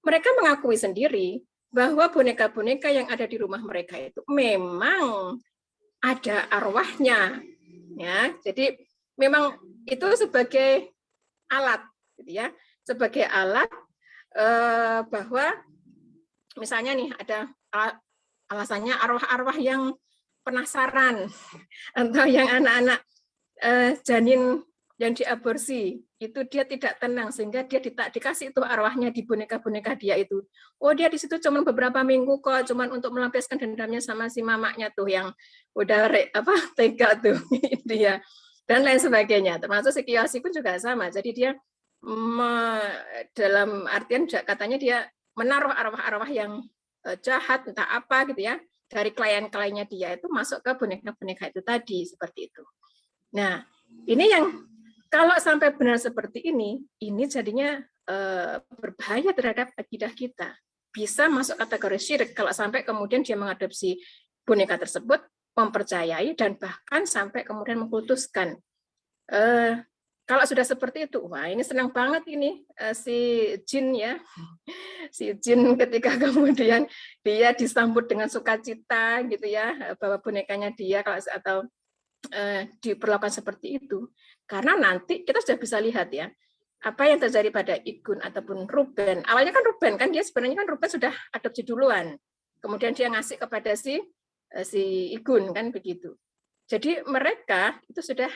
Mereka mengakui sendiri bahwa boneka-boneka yang ada di rumah mereka itu memang ada arwahnya, ya. Jadi memang itu sebagai alat, gitu ya, sebagai alat bahwa misalnya nih ada alasannya arwah-arwah yang penasaran atau yang anak-anak janin yang diaborsi itu dia tidak tenang sehingga dia dikasih itu arwahnya di boneka-boneka dia itu. Oh dia di situ cuma beberapa minggu kok, cuma untuk melampiaskan dendamnya sama si mamaknya tuh yang udah tega tuh dia dan lain sebagainya. Termasuk si Kiyoshi pun juga sama. Jadi dia dalam artian katanya dia menaruh arwah-arwah yang jahat entah apa gitu ya dari klien-kliennya dia itu masuk ke boneka-boneka itu tadi seperti itu. Nah ini yang kalau sampai benar seperti ini jadinya berbahaya terhadap akidah kita. Bisa masuk kategori syirik kalau sampai kemudian dia mengadopsi boneka tersebut, mempercayai, dan bahkan sampai kemudian mengkultuskan. Kalau sudah seperti itu, wah ini senang banget ini si jin ya. Si jin ketika kemudian dia disambut dengan sukacita gitu ya, bahwa bonekanya dia atau diperlakukan seperti itu. Karena nanti kita sudah bisa lihat ya, apa yang terjadi pada Igun ataupun Ruben. Awalnya kan Ruben kan dia sebenarnya kan Ruben sudah adopsi duluan. Kemudian dia ngasih kepada si Igun kan begitu. Jadi mereka itu sudah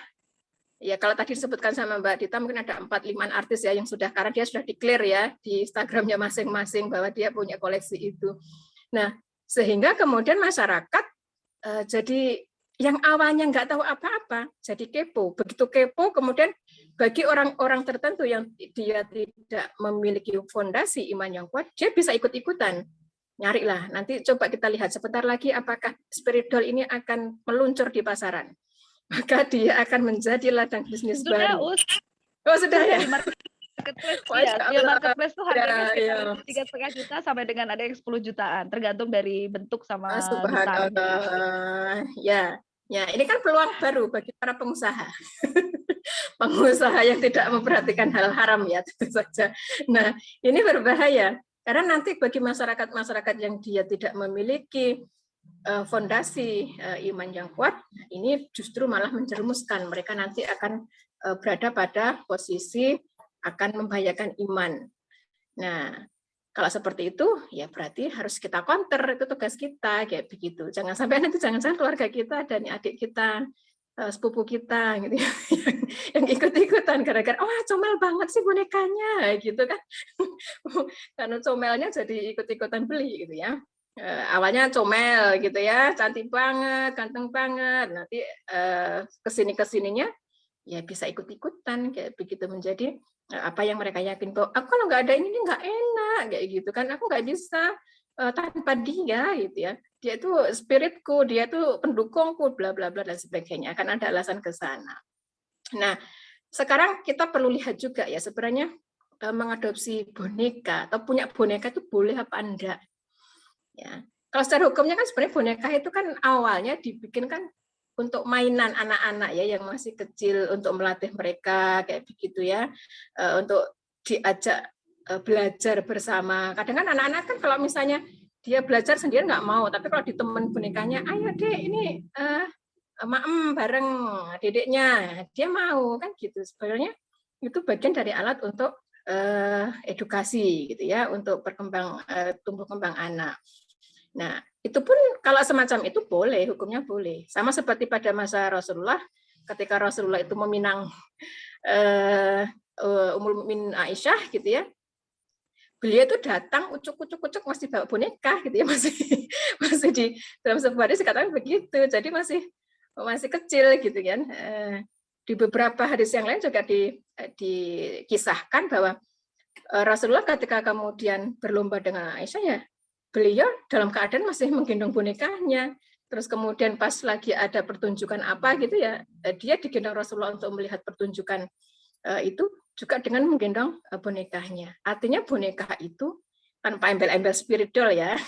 ya kalau tadi disebutkan sama Mbak Dita mungkin ada 4-5 artis ya yang sudah karena dia sudah declare ya di Instagramnya masing-masing bahwa dia punya koleksi itu. Nah, sehingga kemudian masyarakat jadi yang awalnya nggak tahu apa-apa, jadi kepo. Begitu kepo, kemudian bagi orang-orang tertentu yang dia tidak memiliki fondasi iman yang kuat, dia bisa ikut-ikutan. Nyarilah, nanti coba kita lihat sebentar lagi apakah spirit doll ini akan meluncur di pasaran. Maka dia akan menjadi ladang bisnis baru. Oh, sudah ya? Di marketplace, di marketplace tuh harganya sekitar 3,5 juta sampai dengan ada yang 10 jutaan, tergantung dari bentuk sama besarnya. Ya, ini kan peluang baru bagi para pengusaha. Pengusaha yang tidak memperhatikan hal haram ya, tentu saja. Nah, ini berbahaya karena nanti bagi masyarakat yang dia tidak memiliki fondasi iman yang kuat, ini justru malah menjerumuskan. Mereka nanti akan berada pada posisi akan membahayakan iman. Nah, kalau seperti itu, ya berarti harus kita counter, itu tugas kita, kayak begitu. Jangan sampai nanti jangan-jangan keluarga kita dan adik kita, sepupu kita, gitu ya, yang ikut-ikutan gara-gara, wah comel banget sih bonekanya, gitu kan. Karena comelnya jadi ikut-ikutan beli, gitu ya. Awalnya comel, gitu ya, cantik banget, ganteng banget, nanti kesini-kesininya, ya bisa ikut-ikutan, kayak begitu menjadi apa yang mereka yakin bahwa aku kalau nggak ada ini nggak enak kayak gitu kan, aku nggak bisa tanpa dia gitu ya. Dia itu spiritku, dia itu pendukungku, bla bla bla dan sebagainya. Akan ada alasan ke sana. Nah, sekarang kita perlu lihat juga ya sebenarnya mengadopsi boneka atau punya boneka itu boleh apa enggak? Ya. Kalau secara hukumnya kan sebenarnya boneka itu kan awalnya dibikin kan untuk mainan anak-anak ya yang masih kecil, untuk melatih mereka kayak begitu ya, untuk diajak belajar bersama. Kadang kan anak-anak kan kalau misalnya dia belajar sendiri nggak mau, tapi kalau ditemen bonekanya, ayo deh ini maem bareng dedeknya, dia mau kan gitu. Sebenarnya itu bagian dari alat untuk edukasi gitu ya, untuk tumbuh kembang anak. Nah, itu pun kalau semacam itu boleh, hukumnya boleh. Sama seperti pada masa Rasulullah, ketika Rasulullah itu meminang Ummul Mukminin Aisyah gitu ya, beliau itu datang ucuk masih bawa boneka gitu ya, masih di dalam sebuah hadis dikatakan begitu. Jadi masih kecil gitu kan. Di beberapa hadis yang lain juga dikisahkan bahwa Rasulullah ketika kemudian berlomba dengan Aisyah ya, beliau dalam keadaan masih menggendong bonekanya. Terus kemudian pas lagi ada pertunjukan apa gitu ya, dia digendong Rasulullah untuk melihat pertunjukan itu juga dengan menggendong bonekanya. Artinya boneka itu tanpa embel-embel spiritual ya,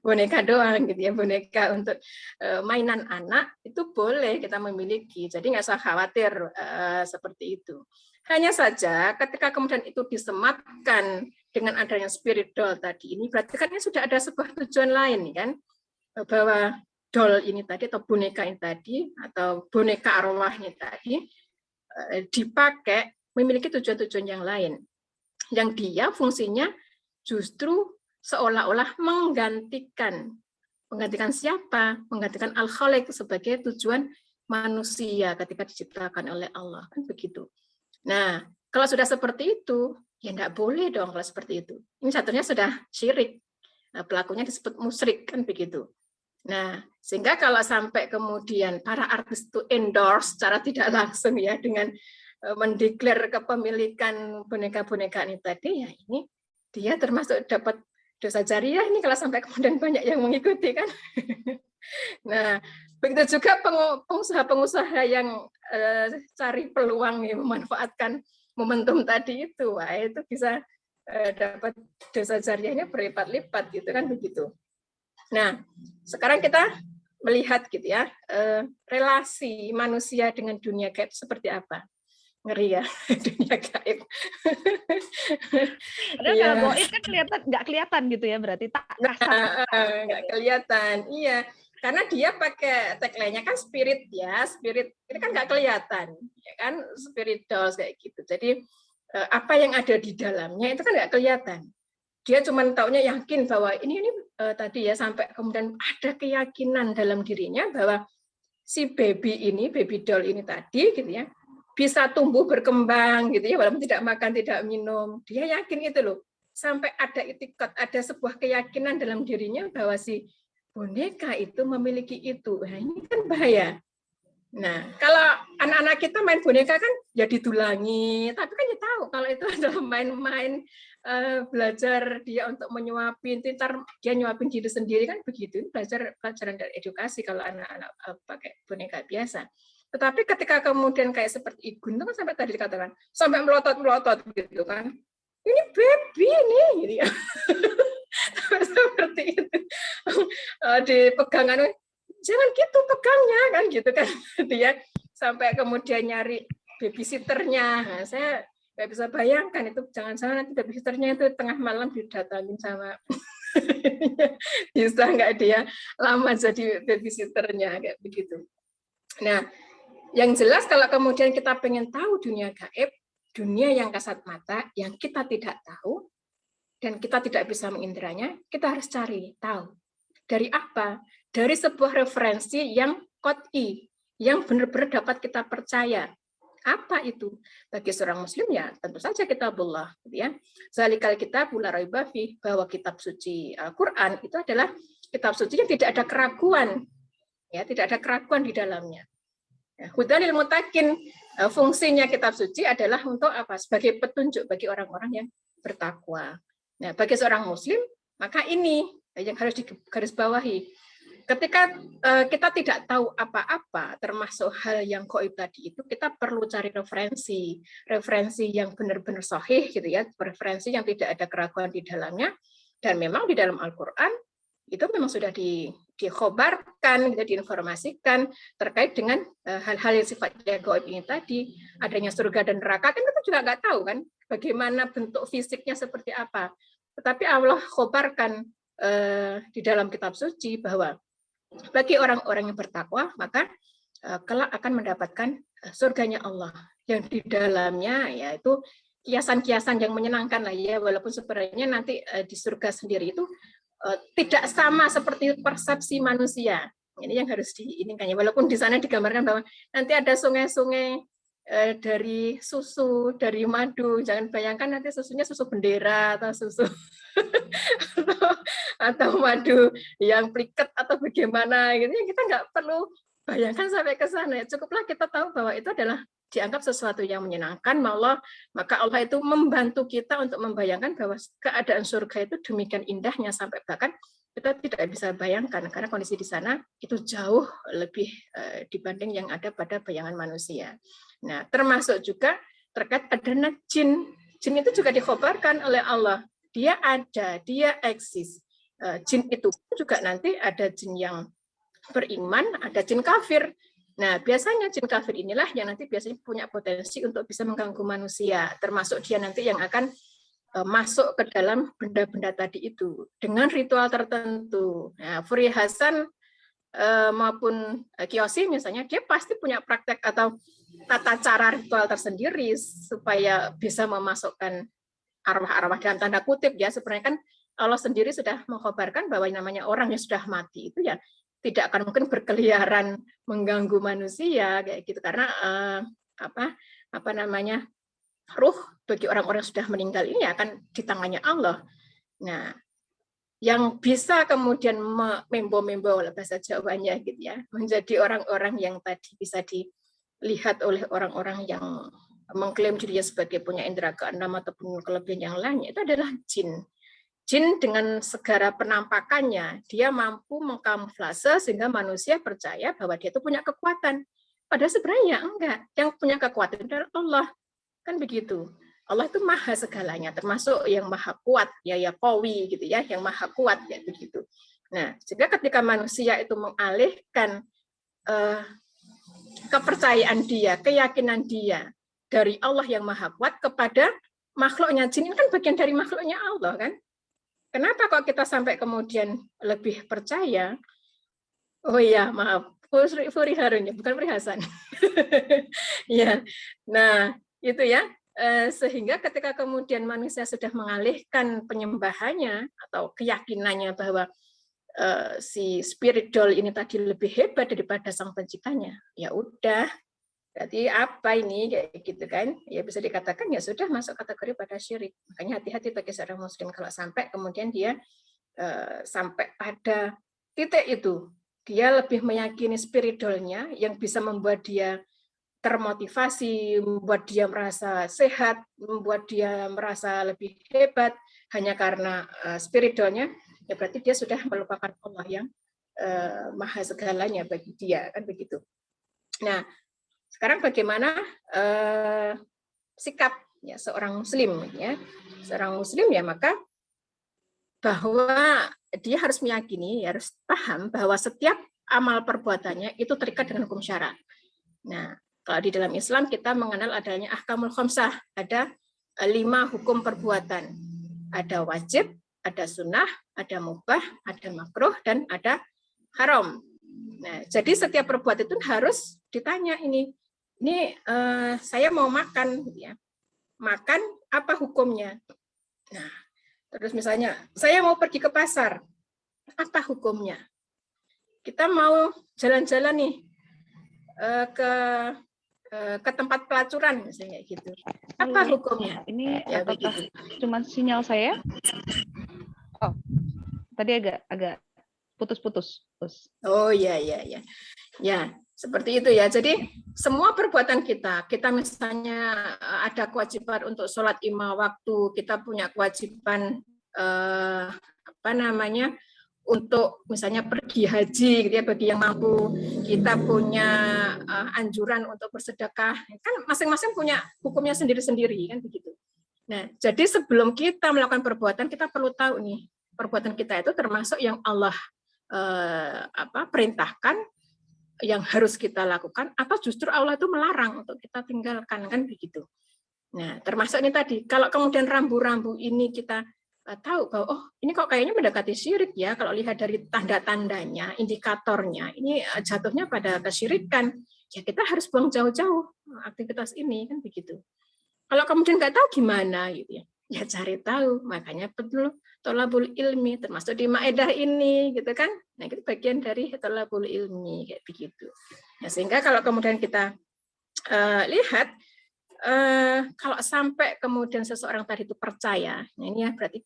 boneka doang gitu ya, boneka untuk mainan anak itu boleh kita memiliki. Jadi nggak usah khawatir seperti itu. Hanya saja ketika kemudian itu disematkan dengan adanya spiritual tadi ini, berarti kan sudah ada sebuah tujuan lain kan, bahwa doll ini tadi atau boneka ini tadi atau boneka arwah ini tadi dipakai memiliki tujuan-tujuan yang lain, yang dia fungsinya justru seolah-olah menggantikan siapa? Menggantikan al-khaliq sebagai tujuan manusia ketika diciptakan oleh Allah, kan begitu. Nah, kalau sudah seperti itu, ya enggak boleh dong kalau seperti itu. Ini satunya sudah syirik. Nah, pelakunya disebut musyrik, kan begitu. Nah, sehingga kalau sampai kemudian para artis itu endorse secara tidak langsung ya dengan mendeklar kepemilikan boneka-boneka ini tadi, ya ini dia termasuk dapat dosa jariah ini kalau sampai kemudian banyak yang mengikuti kan. Nah, begitu juga pengusaha-pengusaha yang cari peluang ya, memanfaatkan momentum tadi itu, wah itu bisa dapat dosa jariahnya berlipat-lipat gitu kan begitu. Nah, sekarang kita melihat gitu ya, relasi manusia dengan dunia gaib seperti apa. Ngeri ya, dunia gaib. Padahal kalau goib kan nggak kelihatan gitu ya, berarti tak kasat. Nggak kelihatan, iya. Karena dia pakai tagline-nya kan spirit ya, spirit ini kan nggak kelihatan, ya kan, spirit dolls kayak gitu. Jadi apa yang ada di dalamnya itu kan nggak kelihatan. Dia cuma taunya yakin bahwa ini tadi ya, sampai kemudian ada keyakinan dalam dirinya bahwa si baby doll ini tadi gitu ya, bisa tumbuh berkembang gitu ya, walaupun tidak makan tidak minum. Dia yakin itu loh, sampai ada itikat, ada sebuah keyakinan dalam dirinya bahwa si boneka itu memiliki itu. Nah, ini kan bahaya. Nah, kalau anak-anak kita main boneka kan ya ditulangi, tapi kan ya tahu kalau itu adalah main-main belajar dia untuk menyuapin, ntar dia nyuapin diri sendiri kan begitu. Pelajaran dari edukasi kalau anak-anak pakai boneka biasa. Tetapi ketika kemudian kayak seperti Igun itu kan sampai tadi dikatakan sampai melotot-melotot gitu kan. Ini baby nih gitu ya. Seperti itu. Dipegangan, jangan gitu pegangnya kan gitu kan dia sampai kemudian nyari babysitternya. Nah, saya nggak bisa bayangkan itu, jangan-jangan nanti babysitternya itu tengah malam didatangin sama bisa nggak dia lama jadi babysitternya kayak begitu. Nah, yang jelas kalau kemudian kita pengen tahu dunia gaib, dunia yang kasat mata, yang kita tidak tahu dan kita tidak bisa menginderanya, kita harus cari tahu. Dari apa? Dari sebuah referensi yang qat'i, yang benar-benar dapat kita percaya. Apa itu? Bagi seorang muslim ya tentu saja kitabullah, gitu ya. Zalikal kitabul la raiba fih, bahwa kitab suci Al-Qur'an itu adalah kitab suci yang tidak ada keraguan. Ya, tidak ada keraguan di dalamnya. Hudanil muttaqin, fungsinya kitab suci adalah untuk apa? Sebagai petunjuk bagi orang-orang yang bertakwa. Nah, bagi seorang muslim, maka ini yang harus digarisbawahi. Ketika kita tidak tahu apa-apa, termasuk hal yang gaib tadi itu, kita perlu cari referensi yang benar-benar sahih gitu ya, referensi yang tidak ada keraguan di dalamnya. Dan memang di dalam Al-Quran itu memang sudah dikhobarkan, diinformasikan terkait dengan hal-hal yang sifatnya gaib ini tadi, adanya surga dan neraka, kan kita juga nggak tahu kan bagaimana bentuk fisiknya seperti apa. Tetapi Allah khobarkan di dalam kitab suci bahwa bagi orang-orang yang bertakwa, maka kelak akan mendapatkan surganya Allah yang di dalamnya yaitu kiasan-kiasan yang menyenangkan lah ya, walaupun sebenarnya nanti di surga sendiri itu tidak sama seperti persepsi manusia. Ini yang harus diinginkan ya, walaupun di sana digambarkan bahwa nanti ada sungai-sungai dari susu, dari madu. Jangan bayangkan nanti susunya susu bendera atau susu atau madu yang pliket atau bagaimana gitu. Kita nggak perlu bayangkan sampai ke sana. Cukuplah kita tahu bahwa itu adalah dianggap sesuatu yang menyenangkan, maka Allah itu membantu kita untuk membayangkan bahwa keadaan surga itu demikian indahnya sampai bahkan kita tidak bisa bayangkan karena kondisi di sana itu jauh lebih dibanding yang ada pada bayangan manusia. Nah, termasuk juga terkait adanya jin. Jin itu juga dikhabarkan oleh Allah. Dia ada, dia eksis. Jin itu juga nanti ada jin yang beriman, ada jin kafir. Nah, biasanya jin kafir inilah yang nanti biasanya punya potensi untuk bisa mengganggu manusia, termasuk dia nanti yang akan masuk ke dalam benda-benda tadi itu dengan ritual tertentu. Nah, Furi Hasan maupun Kiyoshi misalnya, dia pasti punya praktek atau tata cara ritual tersendiri supaya bisa memasukkan arwah-arwah dalam tanda kutip ya. Sebenarnya kan Allah sendiri sudah mengkhabarkan bahwa namanya orang yang sudah mati itu ya tidak akan mungkin berkeliaran mengganggu manusia kayak gitu karena apa namanya ruh bagi orang-orang yang sudah meninggal ini akan di tangannya Allah. Nah, yang bisa kemudian membo-membo bahasa Jawanya gitu ya, menjadi orang-orang yang tadi bisa dilihat oleh orang-orang yang mengklaim dirinya sebagai punya indera keenam ataupun kelebihan yang lainnya, itu adalah jin. Jin dengan segala penampakannya, dia mampu mengkamuflase sehingga manusia percaya bahwa dia itu punya kekuatan. Padahal sebenarnya enggak. Yang punya kekuatan adalah Allah. Kan begitu. Allah itu maha segalanya, termasuk yang maha kuat, ya qawi gitu ya, yang maha kuat ya begitu. Nah, sehingga ketika manusia itu mengalihkan kepercayaan dia, keyakinan dia dari Allah yang maha kuat kepada makhluknya, jin ini kan bagian dari makhluknya Allah kan. Kenapa kok kita sampai kemudian lebih percaya? Oh iya, maaf, Furi Harun ya, bukan Furi Hasan. Ya, nah itu ya. Sehingga ketika kemudian manusia sudah mengalihkan penyembahannya atau keyakinannya bahwa si spirit doll ini tadi lebih hebat daripada sang penciptanya, ya udah. Berarti apa ini kayak gitu kan? Ya bisa dikatakan ya sudah masuk kategori pada syirik. Makanya hati-hati bagi seorang muslim kalau sampai kemudian dia sampai pada titik itu, dia lebih meyakini spiritualnya yang bisa membuat dia termotivasi, membuat dia merasa sehat, membuat dia merasa lebih hebat hanya karena spiritualnya, ya berarti dia sudah melupakan Allah yang maha segalanya bagi dia kan begitu. Nah, sekarang bagaimana sikap ya seorang muslim ya. Seorang muslim ya maka bahwa dia harus meyakini, harus paham bahwa setiap amal perbuatannya itu terikat dengan hukum syara. Nah, kalau di dalam Islam kita mengenal adanya ahkamul khamsah, ada 5 hukum perbuatan. Ada wajib, ada sunnah, ada mubah, ada makruh, dan ada haram. Nah, jadi setiap perbuatan itu harus ditanya ini saya mau makan, ya. Makan apa hukumnya? Nah, terus misalnya saya mau pergi ke pasar, apa hukumnya? Kita mau jalan-jalan nih ke tempat pelacuran misalnya gitu. Apa hukumnya? Ini Ya, apakah begitu. cuma sinyal saya? Oh, tadi agak putus-putus. Oh iya. Ya, seperti itu ya. Jadi semua perbuatan kita misalnya ada kewajiban untuk sholat 5 waktu, kita punya kewajiban untuk misalnya pergi haji, gitu ya, bagi yang mampu, kita punya anjuran untuk bersedekah, kan masing-masing punya hukumnya sendiri-sendiri, kan begitu. Nah, jadi sebelum kita melakukan perbuatan, kita perlu tahu nih, perbuatan kita itu termasuk yang Allah perintahkan, yang harus kita lakukan, atau justru Allah itu melarang untuk kita tinggalkan, kan begitu. Nah, termasuk ini tadi, kalau kemudian rambu-rambu ini kita tahu bahwa oh ini kok kayaknya mendekati syirik ya, kalau lihat dari tanda-tandanya, indikatornya, ini jatuhnya pada kesyirikan, ya kita harus buang jauh-jauh aktivitas ini, kan begitu. Kalau kemudian nggak tahu gimana gitu ya, ya cari tahu, makanya perlu tolabul ilmi, termasuk di Ma'idah ini gitu kan. Nah, itu bagian dari tolabul ilmi kayak begitu. Ya, sehingga kalau kemudian kita lihat kalau sampai kemudian seseorang tadi itu percaya, nah ini ya berarti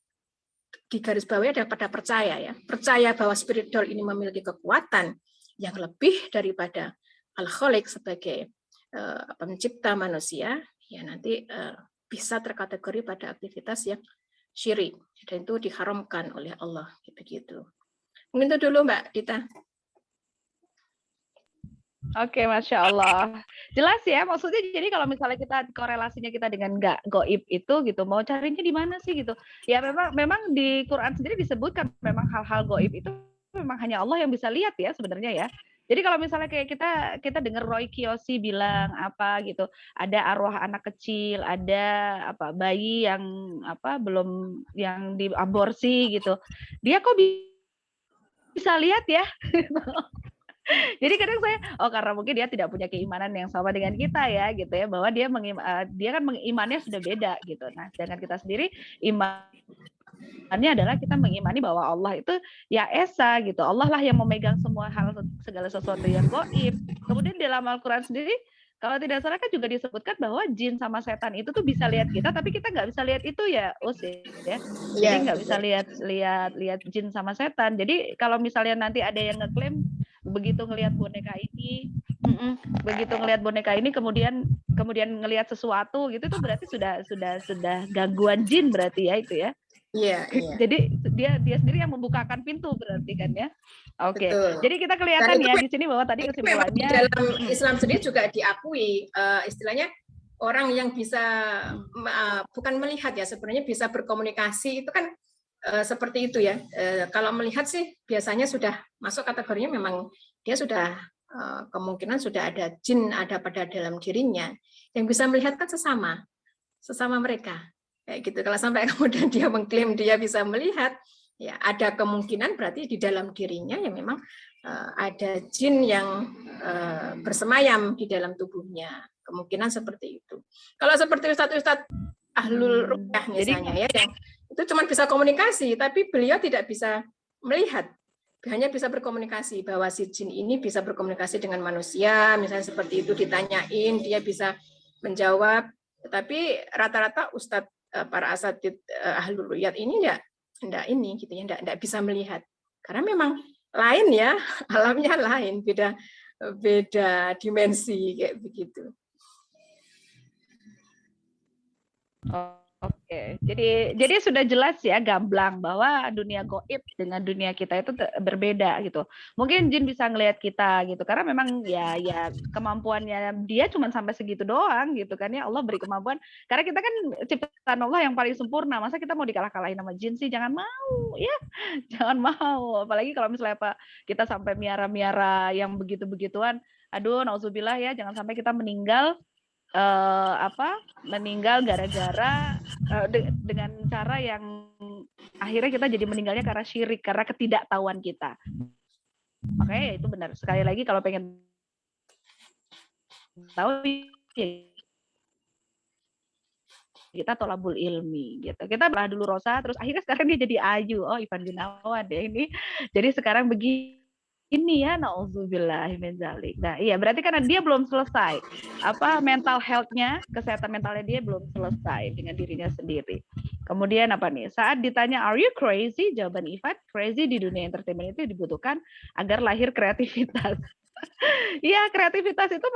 di garis bawahnya ada pada percaya ya, percaya bahwa spiritual ini memiliki kekuatan yang lebih daripada Al-Khaliq sebagai pencipta manusia, ya nanti bisa terkategori pada aktivitas yang syirik dan itu diharamkan oleh Allah begitu. Mungkin itu dulu Mbak Dita. Oke, Masya Allah. Jelas ya, maksudnya jadi kalau misalnya kita korelasinya kita dengan nggak goib itu gitu, mau carinya di mana sih gitu. Ya memang di Quran sendiri disebutkan memang hal-hal goib itu memang hanya Allah yang bisa lihat ya sebenarnya ya. Jadi kalau misalnya kayak kita dengar Roy Kiyoshi bilang apa gitu, ada arwah anak kecil, ada apa bayi yang apa belum yang diaborsi gitu. Dia kok bisa lihat ya? Jadi kadang saya, oh karena mungkin dia tidak punya keimanan yang sama dengan kita ya, gitu ya, bahwa dia kan imannya sudah beda gitu. Nah, sedangkan kita sendiri imannya adalah kita mengimani bahwa Allah itu ya esa gitu. Allah lah yang memegang semua hal segala sesuatu yang gaib. Kemudian dalam Al-Quran sendiri, kalau tidak salah kan juga disebutkan bahwa jin sama setan itu tuh bisa lihat kita, tapi kita nggak bisa lihat itu ya, ya. Jadi nggak bisa lihat jin sama setan. Jadi kalau misalnya nanti ada yang ngeklaim begitu ngelihat boneka ini, kemudian ngelihat sesuatu gitu, itu berarti sudah gangguan jin berarti ya itu ya. Iya. Jadi dia sendiri yang membukakan pintu berarti kan ya. Oke. Jadi kita kelihatan ya di sini bahwa tadi kesimpulannya di dalam Islam sendiri juga diakui istilahnya orang yang bisa bukan melihat ya, sebenarnya bisa berkomunikasi itu kan seperti itu ya. Kalau melihat sih biasanya sudah masuk kategorinya memang dia sudah kemungkinan sudah ada jin ada pada dalam dirinya. Yang bisa melihat kan sesama mereka. Kayak gitu. Kalau sampai kemudian dia mengklaim dia bisa melihat, ya ada kemungkinan berarti di dalam dirinya ya memang ada jin yang bersemayam di dalam tubuhnya. Kemungkinan seperti itu. Kalau seperti ustadz ahlul ruqyah misalnya ya, yang itu cuma bisa komunikasi, tapi beliau tidak bisa melihat, hanya bisa berkomunikasi bahwa si jin ini bisa berkomunikasi dengan manusia, misalnya seperti itu ditanyain, dia bisa menjawab. Tetapi rata-rata ustadz para asatidz ahlul ruqyah ini enggak ini gitu ya, enggak bisa melihat. Karena memang lain ya, alamnya lain, beda dimensi kayak begitu. Oke, jadi sudah jelas ya gamblang bahwa dunia gaib dengan dunia kita itu berbeda gitu. Mungkin jin bisa ngelihat kita gitu karena memang ya kemampuannya dia cuma sampai segitu doang gitu kan ya. Allah beri kemampuan karena kita kan ciptaan Allah yang paling sempurna. Masa kita mau dikalah-kalahin sama jin sih? Jangan mau ya. Jangan mau. Apalagi kalau misalnya kita sampai miara-miara yang begitu-begituan. Aduh, nauzubillah ya, jangan sampai kita meninggal meninggal gara-gara dengan cara yang akhirnya kita jadi meninggalnya karena syirik, karena ketidaktahuan kita. Makanya ya itu benar. Sekali lagi kalau pengen tahu ya kita tolabul ilmi gitu. Kita belah dulu Rosa, terus akhirnya sekarang dia jadi Ayu. Oh, Ivan Gunawan deh ini. Jadi sekarang begini ya, nauzubillah min dzalik. Nah, iya berarti karena dia belum selesai. Mental health-nya, kesehatan mentalnya dia belum selesai dengan dirinya sendiri. Kemudian apa nih? Saat ditanya are you crazy? Jawaban Ivan, crazy di dunia entertainment itu dibutuhkan agar lahir kreativitas. Iya, kreativitas itu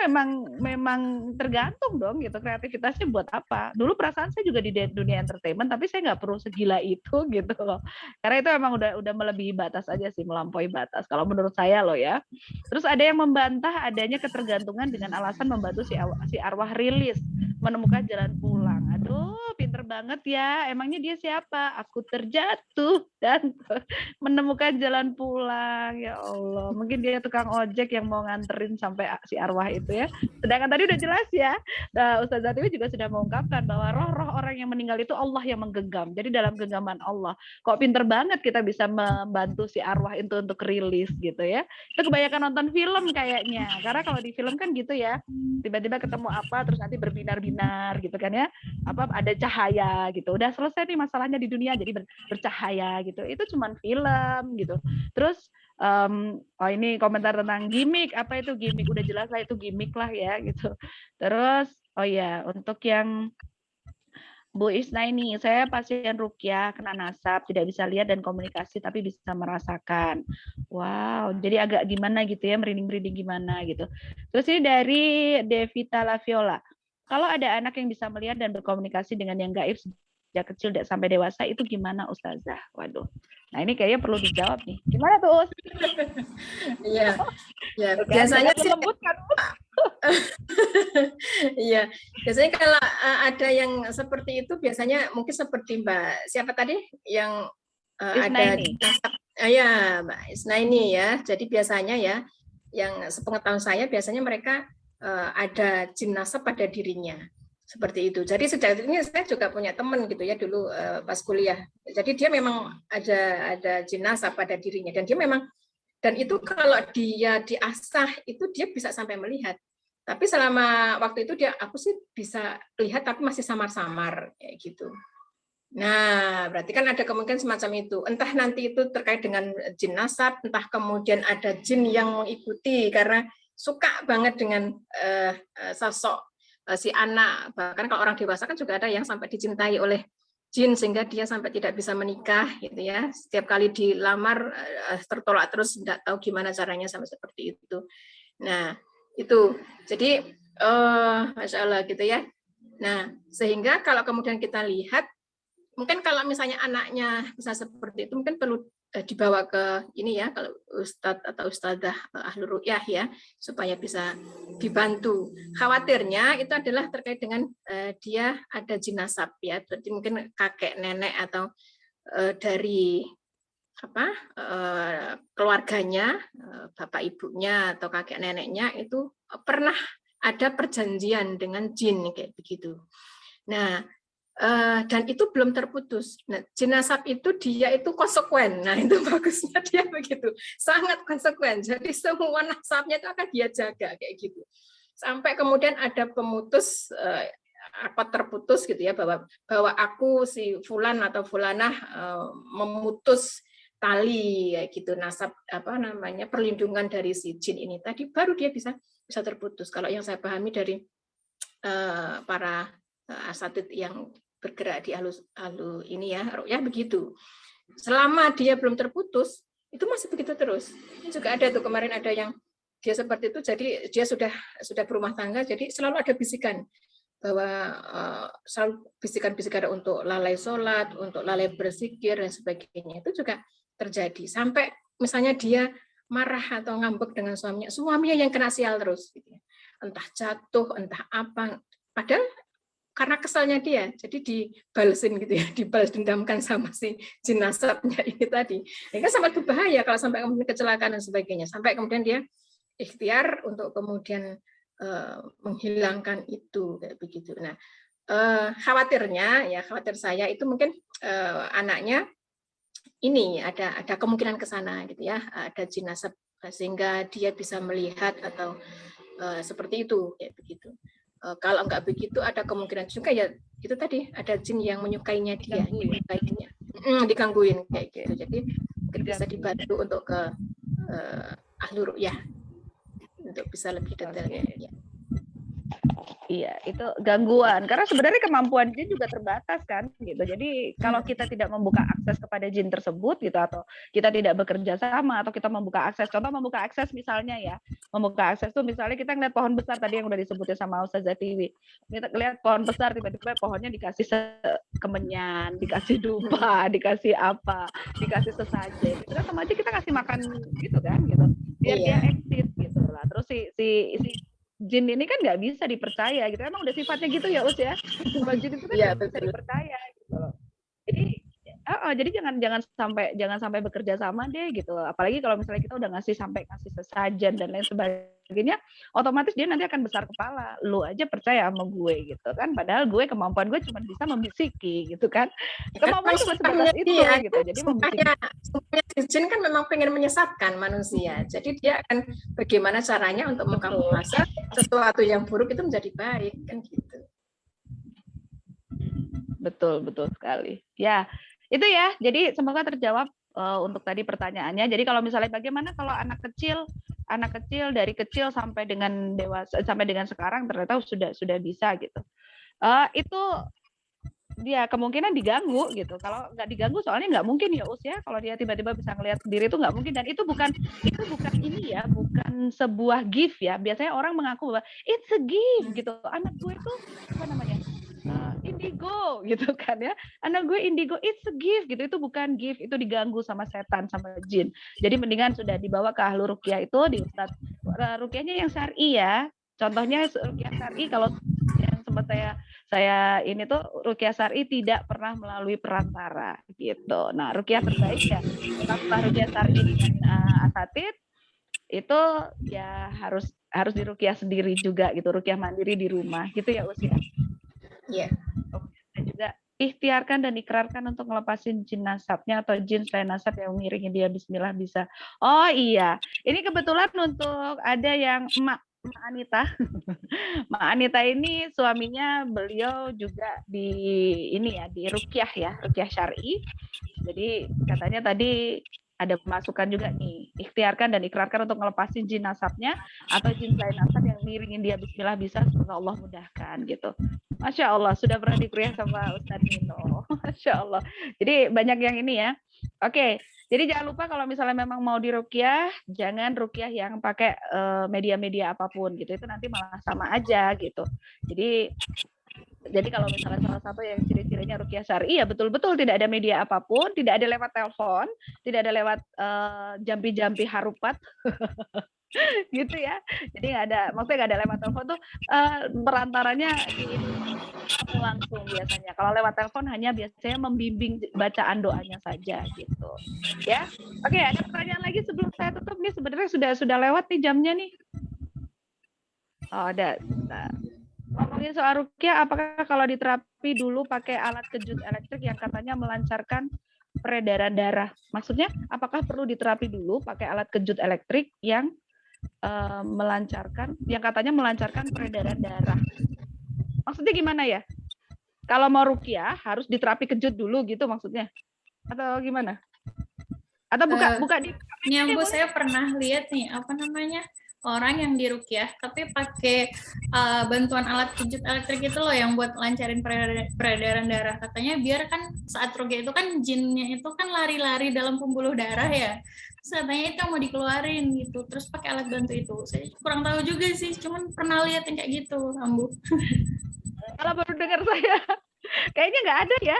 memang tergantung dong gitu. Kreativitasnya buat apa? Dulu perasaan saya juga di dunia entertainment, tapi saya nggak perlu segila itu gitu loh. Karena itu emang udah melebihi batas aja sih, melampaui batas. Kalau menurut saya loh ya. Terus ada yang membantah adanya ketergantungan dengan alasan membantu si arwah rilis menemukan jalan pulang. Aduh, pinter banget ya. Emangnya dia siapa? Aku terjatuh dan menemukan jalan pulang. Ya Allah, mungkin dia tukang ojek yang mau nganterin sampai si arwah itu ya. Sedangkan tadi udah jelas ya, Ustazah Tiwi juga sudah mengungkapkan bahwa roh-roh orang yang meninggal itu Allah yang menggenggam. Jadi dalam genggaman Allah. Kok pinter banget kita bisa membantu si arwah itu untuk rilis gitu ya. Itu kebanyakan nonton film kayaknya. Karena kalau di film kan gitu ya, tiba-tiba ketemu apa terus nanti berbinar-binar gitu kan ya. Apa ada cahaya gitu. Udah selesai nih masalahnya di dunia jadi bercahaya gitu. Itu cuman film gitu. Terus oh ini komentar tentang gimmick, apa itu gimmick? Udah jelas lah itu gimmick lah ya gitu. Terus oh ya, untuk yang Bu Isna ini, saya pasien rukyah kena nasab, tidak bisa lihat dan komunikasi tapi bisa merasakan. Wow, jadi agak gimana gitu ya, merinding-merinding gimana gitu. Terus ini dari Devita Laviola. Kalau ada anak yang bisa melihat dan berkomunikasi dengan yang gaib sejak kecil sampai dewasa, itu gimana Ustazah? Waduh. Nah ini kayaknya perlu dijawab nih. Gimana tuh Us? Iya, ya biasanya sih iya, biasanya kalau ada yang seperti itu biasanya mungkin seperti Mbak siapa tadi yang ada Isnaini. Ya Mbak Isnaini ya. Jadi biasanya ya yang sepengetahuan saya biasanya mereka ada jin nasab pada dirinya. Seperti itu. Jadi sejak ini saya juga punya teman gitu ya dulu pas kuliah. Jadi dia memang ada jin nasab pada dirinya dan dia memang dan itu kalau dia diasah itu dia bisa sampai melihat. Tapi selama waktu itu aku sih bisa lihat tapi masih samar-samar kayak gitu. Nah, berarti kan ada kemungkinan semacam itu. Entah nanti itu terkait dengan jin nasab, entah kemudian ada jin yang mengikuti karena suka banget dengan sosok si anak. Bahkan kalau orang dewasa kan juga ada yang sampai dicintai oleh jin sehingga dia sampai tidak bisa menikah gitu ya. Setiap kali dilamar tertolak terus, tidak tahu gimana caranya sampai seperti itu. Nah, itu. Jadi Masya Allah gitu ya. Nah, sehingga kalau kemudian kita lihat mungkin kalau misalnya anaknya bisa seperti itu mungkin perlu dibawa ke ini ya kalau ustadz atau ustadzah ahlul ruqyah ya supaya bisa dibantu. Khawatirnya itu adalah terkait dengan dia ada jin nasab ya, berarti mungkin kakek nenek atau dari apa keluarganya bapak ibunya atau kakek neneknya itu pernah ada perjanjian dengan jin kayak begitu. Nah dan itu belum terputus. Nah, jin nasab itu dia itu konsekuen. Nah, itu bagusnya dia begitu. Sangat konsekuen. Jadi semua nasabnya itu akan dia jaga kayak gitu. Sampai kemudian ada pemutus apa terputus gitu ya bahwa aku si fulan atau fulanah memutus tali kayak gitu nasab apa namanya perlindungan dari si jin ini tadi baru dia bisa terputus. Kalau yang saya pahami dari para asatid yang bergerak di alu ini ya ruqyah begitu. Selama dia belum terputus itu masih begitu terus. Juga ada tuh kemarin ada yang dia seperti itu jadi dia sudah berumah tangga jadi selalu ada bisikan bahwa selalu bisikan-bisikan untuk lalai sholat, untuk lalai berzikir dan sebagainya itu juga terjadi sampai misalnya dia marah atau ngambek dengan suaminya yang kena sial terus gitu ya. Entah jatuh, entah apa. Padahal karena kesalnya dia, jadi dibalesin gitu ya, dibalas dendamkan sama si jin nasabnya ini tadi. Ini kan sangat berbahaya kalau sampai kemudian kecelakaan dan sebagainya. Sampai kemudian dia ikhtiar untuk kemudian menghilangkan itu kayak begitu. Nah, khawatir saya itu mungkin anaknya ini ada kemungkinan ke sana gitu ya, ada jin nasab sehingga dia bisa melihat atau seperti itu kayak begitu. Kalau enggak begitu ada kemungkinan juga ya itu tadi ada jin yang menyukainya dia, digangguin kayak gitu. Jadi mungkin bisa dibantu untuk ke ahlul ruqyah untuk bisa lebih detailnya. Ya. Iya, itu gangguan. Karena sebenarnya kemampuan jin juga terbatas kan, gitu. Jadi kalau kita tidak membuka akses kepada jin tersebut, gitu, atau kita tidak bekerja sama, atau kita membuka akses. Contoh membuka akses misalnya ya, membuka akses tuh misalnya kita ngeliat pohon besar tadi yang udah disebutin sama Ustazah Tiwi. Kita lihat pohon besar, tiba-tiba pohonnya dikasih kemenyan, dikasih dupa, dikasih apa, dikasih sesajen. Itu kan sama aja kita kasih makan gitu kan, gitu. Biar dia eksis gitu lah. Terus si jin ini kan nggak bisa dipercaya gitu. Emang udah sifatnya gitu ya Us ya. Kalau jin itu kan nggak bisa dipercaya gitu loh. Jadi jangan sampai bekerja sama deh gitu. Apalagi kalau misalnya kita udah ngasih sesajen dan lain sebagainya, otomatis dia nanti akan besar kepala. Lu aja percaya sama gue gitu kan. Padahal kemampuan gue cuma bisa membisiki gitu kan. Kemampuan cuma sebatas itu gitu. Jadi membisiki. Sumpahnya jin kan memang pengen menyesatkan manusia. Jadi dia akan bagaimana caranya untuk mengkamuflase sesuatu yang buruk itu menjadi baik kan gitu. Betul sekali. Ya, itu ya. Jadi semoga terjawab untuk tadi pertanyaannya. Jadi kalau misalnya bagaimana kalau anak kecil dari kecil sampai dengan dewasa sampai dengan sekarang ternyata sudah bisa gitu. Itu dia kemungkinan diganggu gitu. Kalau nggak diganggu soalnya nggak mungkin ya Us ya. Kalau dia tiba-tiba bisa ngelihat sendiri itu nggak mungkin, dan itu bukan ini ya, bukan sebuah gift ya. Biasanya orang mengaku bahwa it's a gift gitu. Anak gue itu apa namanya? Indigo gitu kan ya. Anak gue indigo, it's a gift gitu. Itu bukan gift, itu diganggu sama setan, sama jin. Jadi mendingan sudah dibawa ke ahlu ruqyah itu di ustadz. Ruqyahnya yang syar'i ya. Contohnya ruqyah syar'i kalau yang sempat saya ini tuh ruqyah syar'i tidak pernah melalui perantara gitu. Nah, ruqyah terbaik ya setelah ruqyah syar'i dengan asatid itu ya harus diruqyah sendiri juga gitu, ruqyah mandiri di rumah gitu ya Usia. Iya. Dan juga ikhtiarkan dan ikrarkan untuk ngelepasin jin nasabnya atau jin selain nasab yang mengiringi dia bismillah bisa. Oh iya, ini kebetulan untuk ada yang Mak Anita. Mak Anita ini suaminya beliau juga di ini ya, di ruqyah syar'i. Jadi katanya tadi ada masukan juga nih, ikhtiarkan dan ikrarkan untuk ngelepasin jin nasabnya atau jin selain nasab yang miringin dia bismillah bisa, semoga Allah mudahkan gitu. Masya Allah, sudah pernah dikuliah sama Ustadz Nino. Masya Allah. Jadi banyak yang ini ya. Oke, jadi jangan lupa kalau misalnya memang mau diruqyah, jangan ruqyah yang pakai media-media apapun gitu. Itu nanti malah sama aja gitu. Jadi kalau misalnya salah satu yang ciri-cirinya ruqyah syar'i ya betul-betul tidak ada media apapun, tidak ada lewat telepon, tidak ada lewat jampi-jampi harupat. Gitu ya. Jadi maksudnya nggak ada lewat telepon tuh perantaranya langsung biasanya. Kalau lewat telepon hanya biasanya membimbing bacaan doanya saja gitu. Ya. Oke, ada pertanyaan lagi sebelum saya tutup nih, sebenarnya sudah lewat nih jamnya nih. Oh, ada. Nah, ngomongin soal ruqyah, apakah kalau diterapi dulu pakai alat kejut elektrik yang katanya melancarkan peredaran darah? Maksudnya apakah perlu diterapi dulu pakai alat kejut elektrik yang katanya melancarkan peredaran darah? Maksudnya gimana ya? Kalau mau ruqyah harus diterapi kejut dulu gitu maksudnya? Atau gimana? Atau buka di ini Bu, saya pernah lihat nih apa namanya orang yang diruqyah tapi pakai bantuan alat kejut elektrik itu loh yang buat lancarin peredaran darah. Katanya biar kan saat ruqyah itu kan jinnya itu kan lari-lari dalam pembuluh darah ya. Terus katanya itu mau dikeluarin gitu. Terus pakai alat bantu itu. Saya kurang tahu juga sih, cuman pernah lihat yang kayak gitu, Ambu. Kalau baru dengar saya. Kayaknya nggak ada ya.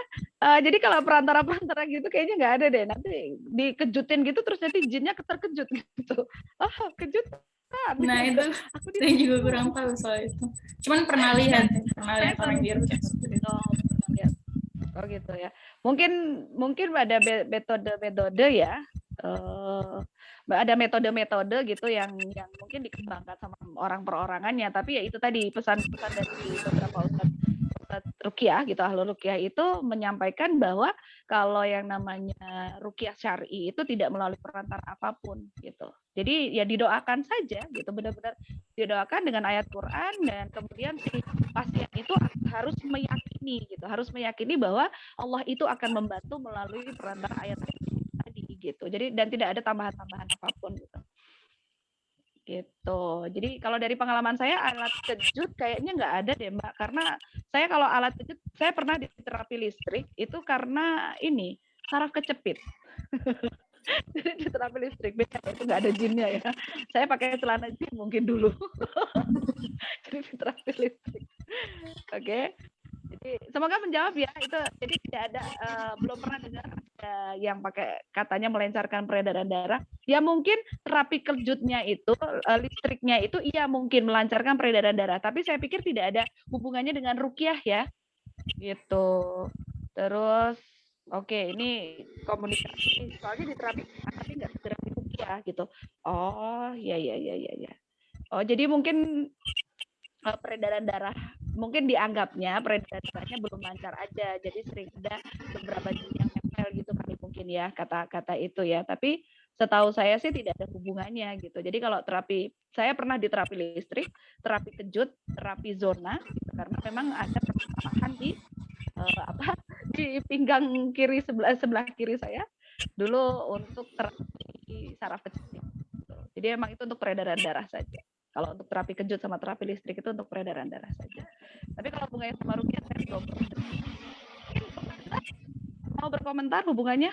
Jadi kalau perantara gitu kayaknya nggak ada deh. Nanti dikejutin gitu terus nanti jinnya terkejut gitu. Oh, kejut. Nah itu saya juga kurang tahu soal itu. Cuman pernah lihat orang di Oh gitu ya. Mungkin ada metode ya. Ada metode gitu yang mungkin dikembangkan sama orang perorangannya. Tapi ya itu tadi pesan-pesan dari beberapa ustadz ruqyah gitu, ahlu ruqyah itu menyampaikan bahwa kalau yang namanya ruqyah syar'i itu tidak melalui perantara apapun gitu. Jadi ya didoakan saja gitu, benar-benar didoakan dengan ayat Quran, dan kemudian si pasien itu harus meyakini bahwa Allah itu akan membantu melalui perantara ayat tadi gitu. Jadi dan tidak ada tambahan-tambahan apapun gitu. Gitu. Jadi kalau dari pengalaman saya alat kejut kayaknya nggak ada deh Mbak, karena saya kalau alat kejut saya pernah di terapi listrik itu karena ini saraf kecepit. Jadi di terapi listrik beda itu nggak ada jinnya ya. Saya pakai celana jin mungkin dulu. Jadi di terapi listrik. Oke. Jadi semoga menjawab ya itu. Jadi tidak ada belum pernah dengar ada yang pakai katanya melancarkan peredaran darah. Ya mungkin terapi kejutnya itu listriknya itu iya mungkin melancarkan peredaran darah. Tapi saya pikir tidak ada hubungannya dengan ruqyah ya. Gitu. Terus oke, ini komunikasi soalnya di terapi tapi nggak segera di ruqyah gitu. Oh, ya. Oh, jadi mungkin peredaran darah mungkin dianggapnya peredaran darahnya belum lancar aja, jadi sering ada beberapa jin yang nempel gitu kali mungkin ya kata-kata itu ya. Tapi setahu saya sih tidak ada hubungannya gitu. Jadi kalau terapi saya pernah di terapi listrik, terapi kejut, terapi zona gitu, karena memang ada permasalahan di di pinggang kiri sebelah kiri saya dulu untuk terapi saraf kecil. Jadi emang itu untuk peredaran darah saja. Kalau untuk terapi kejut sama terapi listrik itu untuk peredaran darah saja. Tapi kalau hubungannya sama ruqyah saya belum mau berkomentar hubungannya.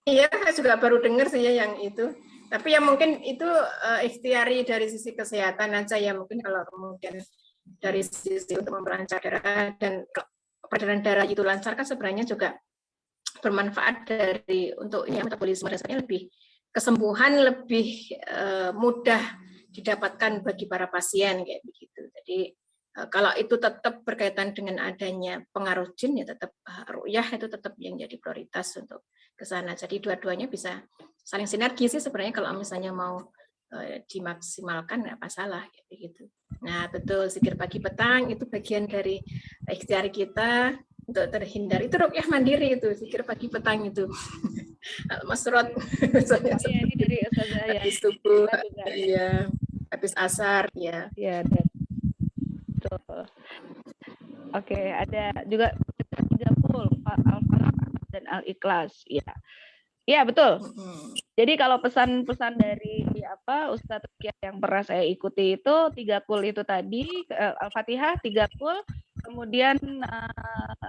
Iya, saya juga baru dengar sih ya yang itu. Tapi ya mungkin itu ikhtiari dari sisi kesehatan aja ya, mungkin kalau kemudian dari sisi untuk memperlancar darah dan peredaran darah itu lancar kan sebenarnya juga bermanfaat dari untuk ya, metabolisme dasarnya lebih kesembuhan lebih mudah didapatkan bagi para pasien kayak begitu. Jadi kalau itu tetap berkaitan dengan adanya pengaruh jin ya tetap ruqyah itu tetap yang jadi prioritas untuk ke sana. Jadi dua-duanya bisa saling sinergi sih sebenarnya kalau misalnya mau dimaksimalkan nggak masalah kayak begitu. Nah, betul zikir pagi petang itu bagian dari ikhtiar kita untuk terhindar. Itu ruqyah mandiri itu, zikir pagi petang itu. Masrot. Ini dari Ustazah ya. Habis subuh, ya, habis asar, ya. Ya, dan betul. Oke, ada juga 30 Al-Falaq dan Al-Ikhlas, ya. Iya, betul. Jadi kalau pesan-pesan dari Ustadz Ruqyah yang pernah saya ikuti itu 3 kul itu tadi, Al-Fatihah 3 kul, kemudian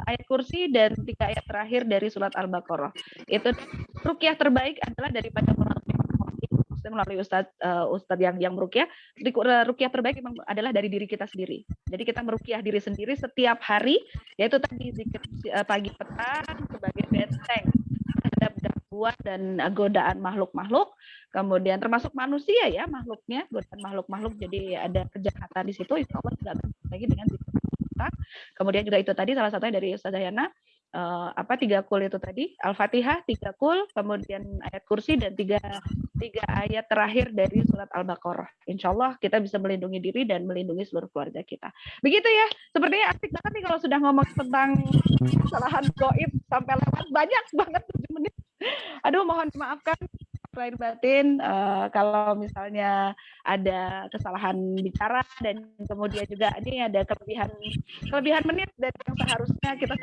ayat kursi dan 3 ayat terakhir dari surat Al-Baqarah. Itu ruqyah terbaik adalah daripada melalui Ustadz yang meruqyah. Ruqyah terbaik memang adalah dari diri kita sendiri. Jadi kita meruqyah diri sendiri setiap hari, yaitu tadi zikir pagi petang sebagai benteng terhadap gangguan dan godaan makhluk-makhluk, kemudian termasuk manusia ya makhluknya, godaan makhluk-makhluk, jadi ada kejahatan di situ, insya Allah tidak lagi dengan zikir. Kemudian juga itu tadi salah satunya dari Ustazah Yana 3 kul itu tadi, Al-Fatihah 3 kul, kemudian ayat kursi dan 3 ayat terakhir dari surat Al-Baqarah. Insya Allah kita bisa melindungi diri dan melindungi seluruh keluarga kita. Begitu ya, sepertinya asik banget nih kalau sudah ngomong tentang kesalahan gaib sampai lewat banyak banget 7 menit. Aduh, mohon dimaafkan lahir batin kalau misalnya ada kesalahan bicara dan kemudian juga ini ada kelebihan menit dari yang seharusnya kita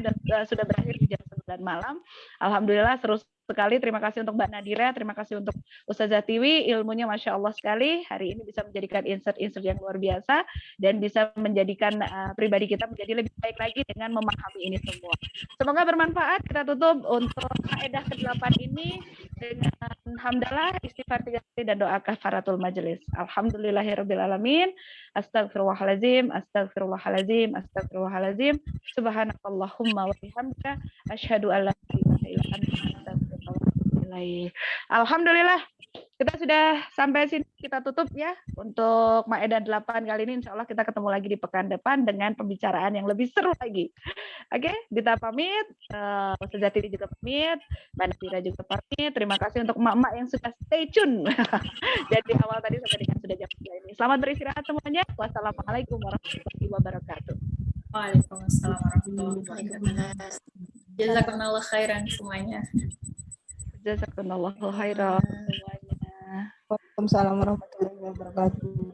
sudah berakhir di jam 9 malam. Alhamdulillah seru sekali. Terima kasih untuk Mbak Nadira, terima kasih untuk Ustazah Tiwi, ilmunya Masya Allah sekali. Hari ini bisa menjadikan insert-insert yang luar biasa dan bisa menjadikan pribadi kita menjadi lebih baik lagi dengan memahami ini semua. Semoga bermanfaat. Kita tutup untuk faedah ke-8 ini dengan hamdalah, istighfar 3 kali dan doa kafaratul majelis. Alhamdulillahirrabbilalamin. Astagfirullahaladzim, astagfirullahaladzim, astagfirullahaladzim. Subhanakallahumma wa bihamdika asyhadu an la ilaha illa anta astaghfiruka wa atubu ilaik. Alhamdulillah kita sudah sampai sini, kita tutup ya untuk Maeda 8 kali ini. Insya Allah kita ketemu lagi di pekan depan dengan pembicaraan yang lebih seru lagi. Oke, Dita pamit, Ustazah Tiwi juga pamit, Mbak Nadira juga pamit. Terima kasih untuk emak-emak yang sudah stay tune dari awal tadi sampai dengan sudah jam 9 ini. Selamat beristirahat semuanya. Wassalamualaikum warahmatullahi wabarakatuh. Waalaikumsalam warahmatullahi wabarakatuh. Jazakumullah khairan semuanya. Jazakumullah khairan semuanya. Waalaikumsalam warahmatullahi wabarakatuh.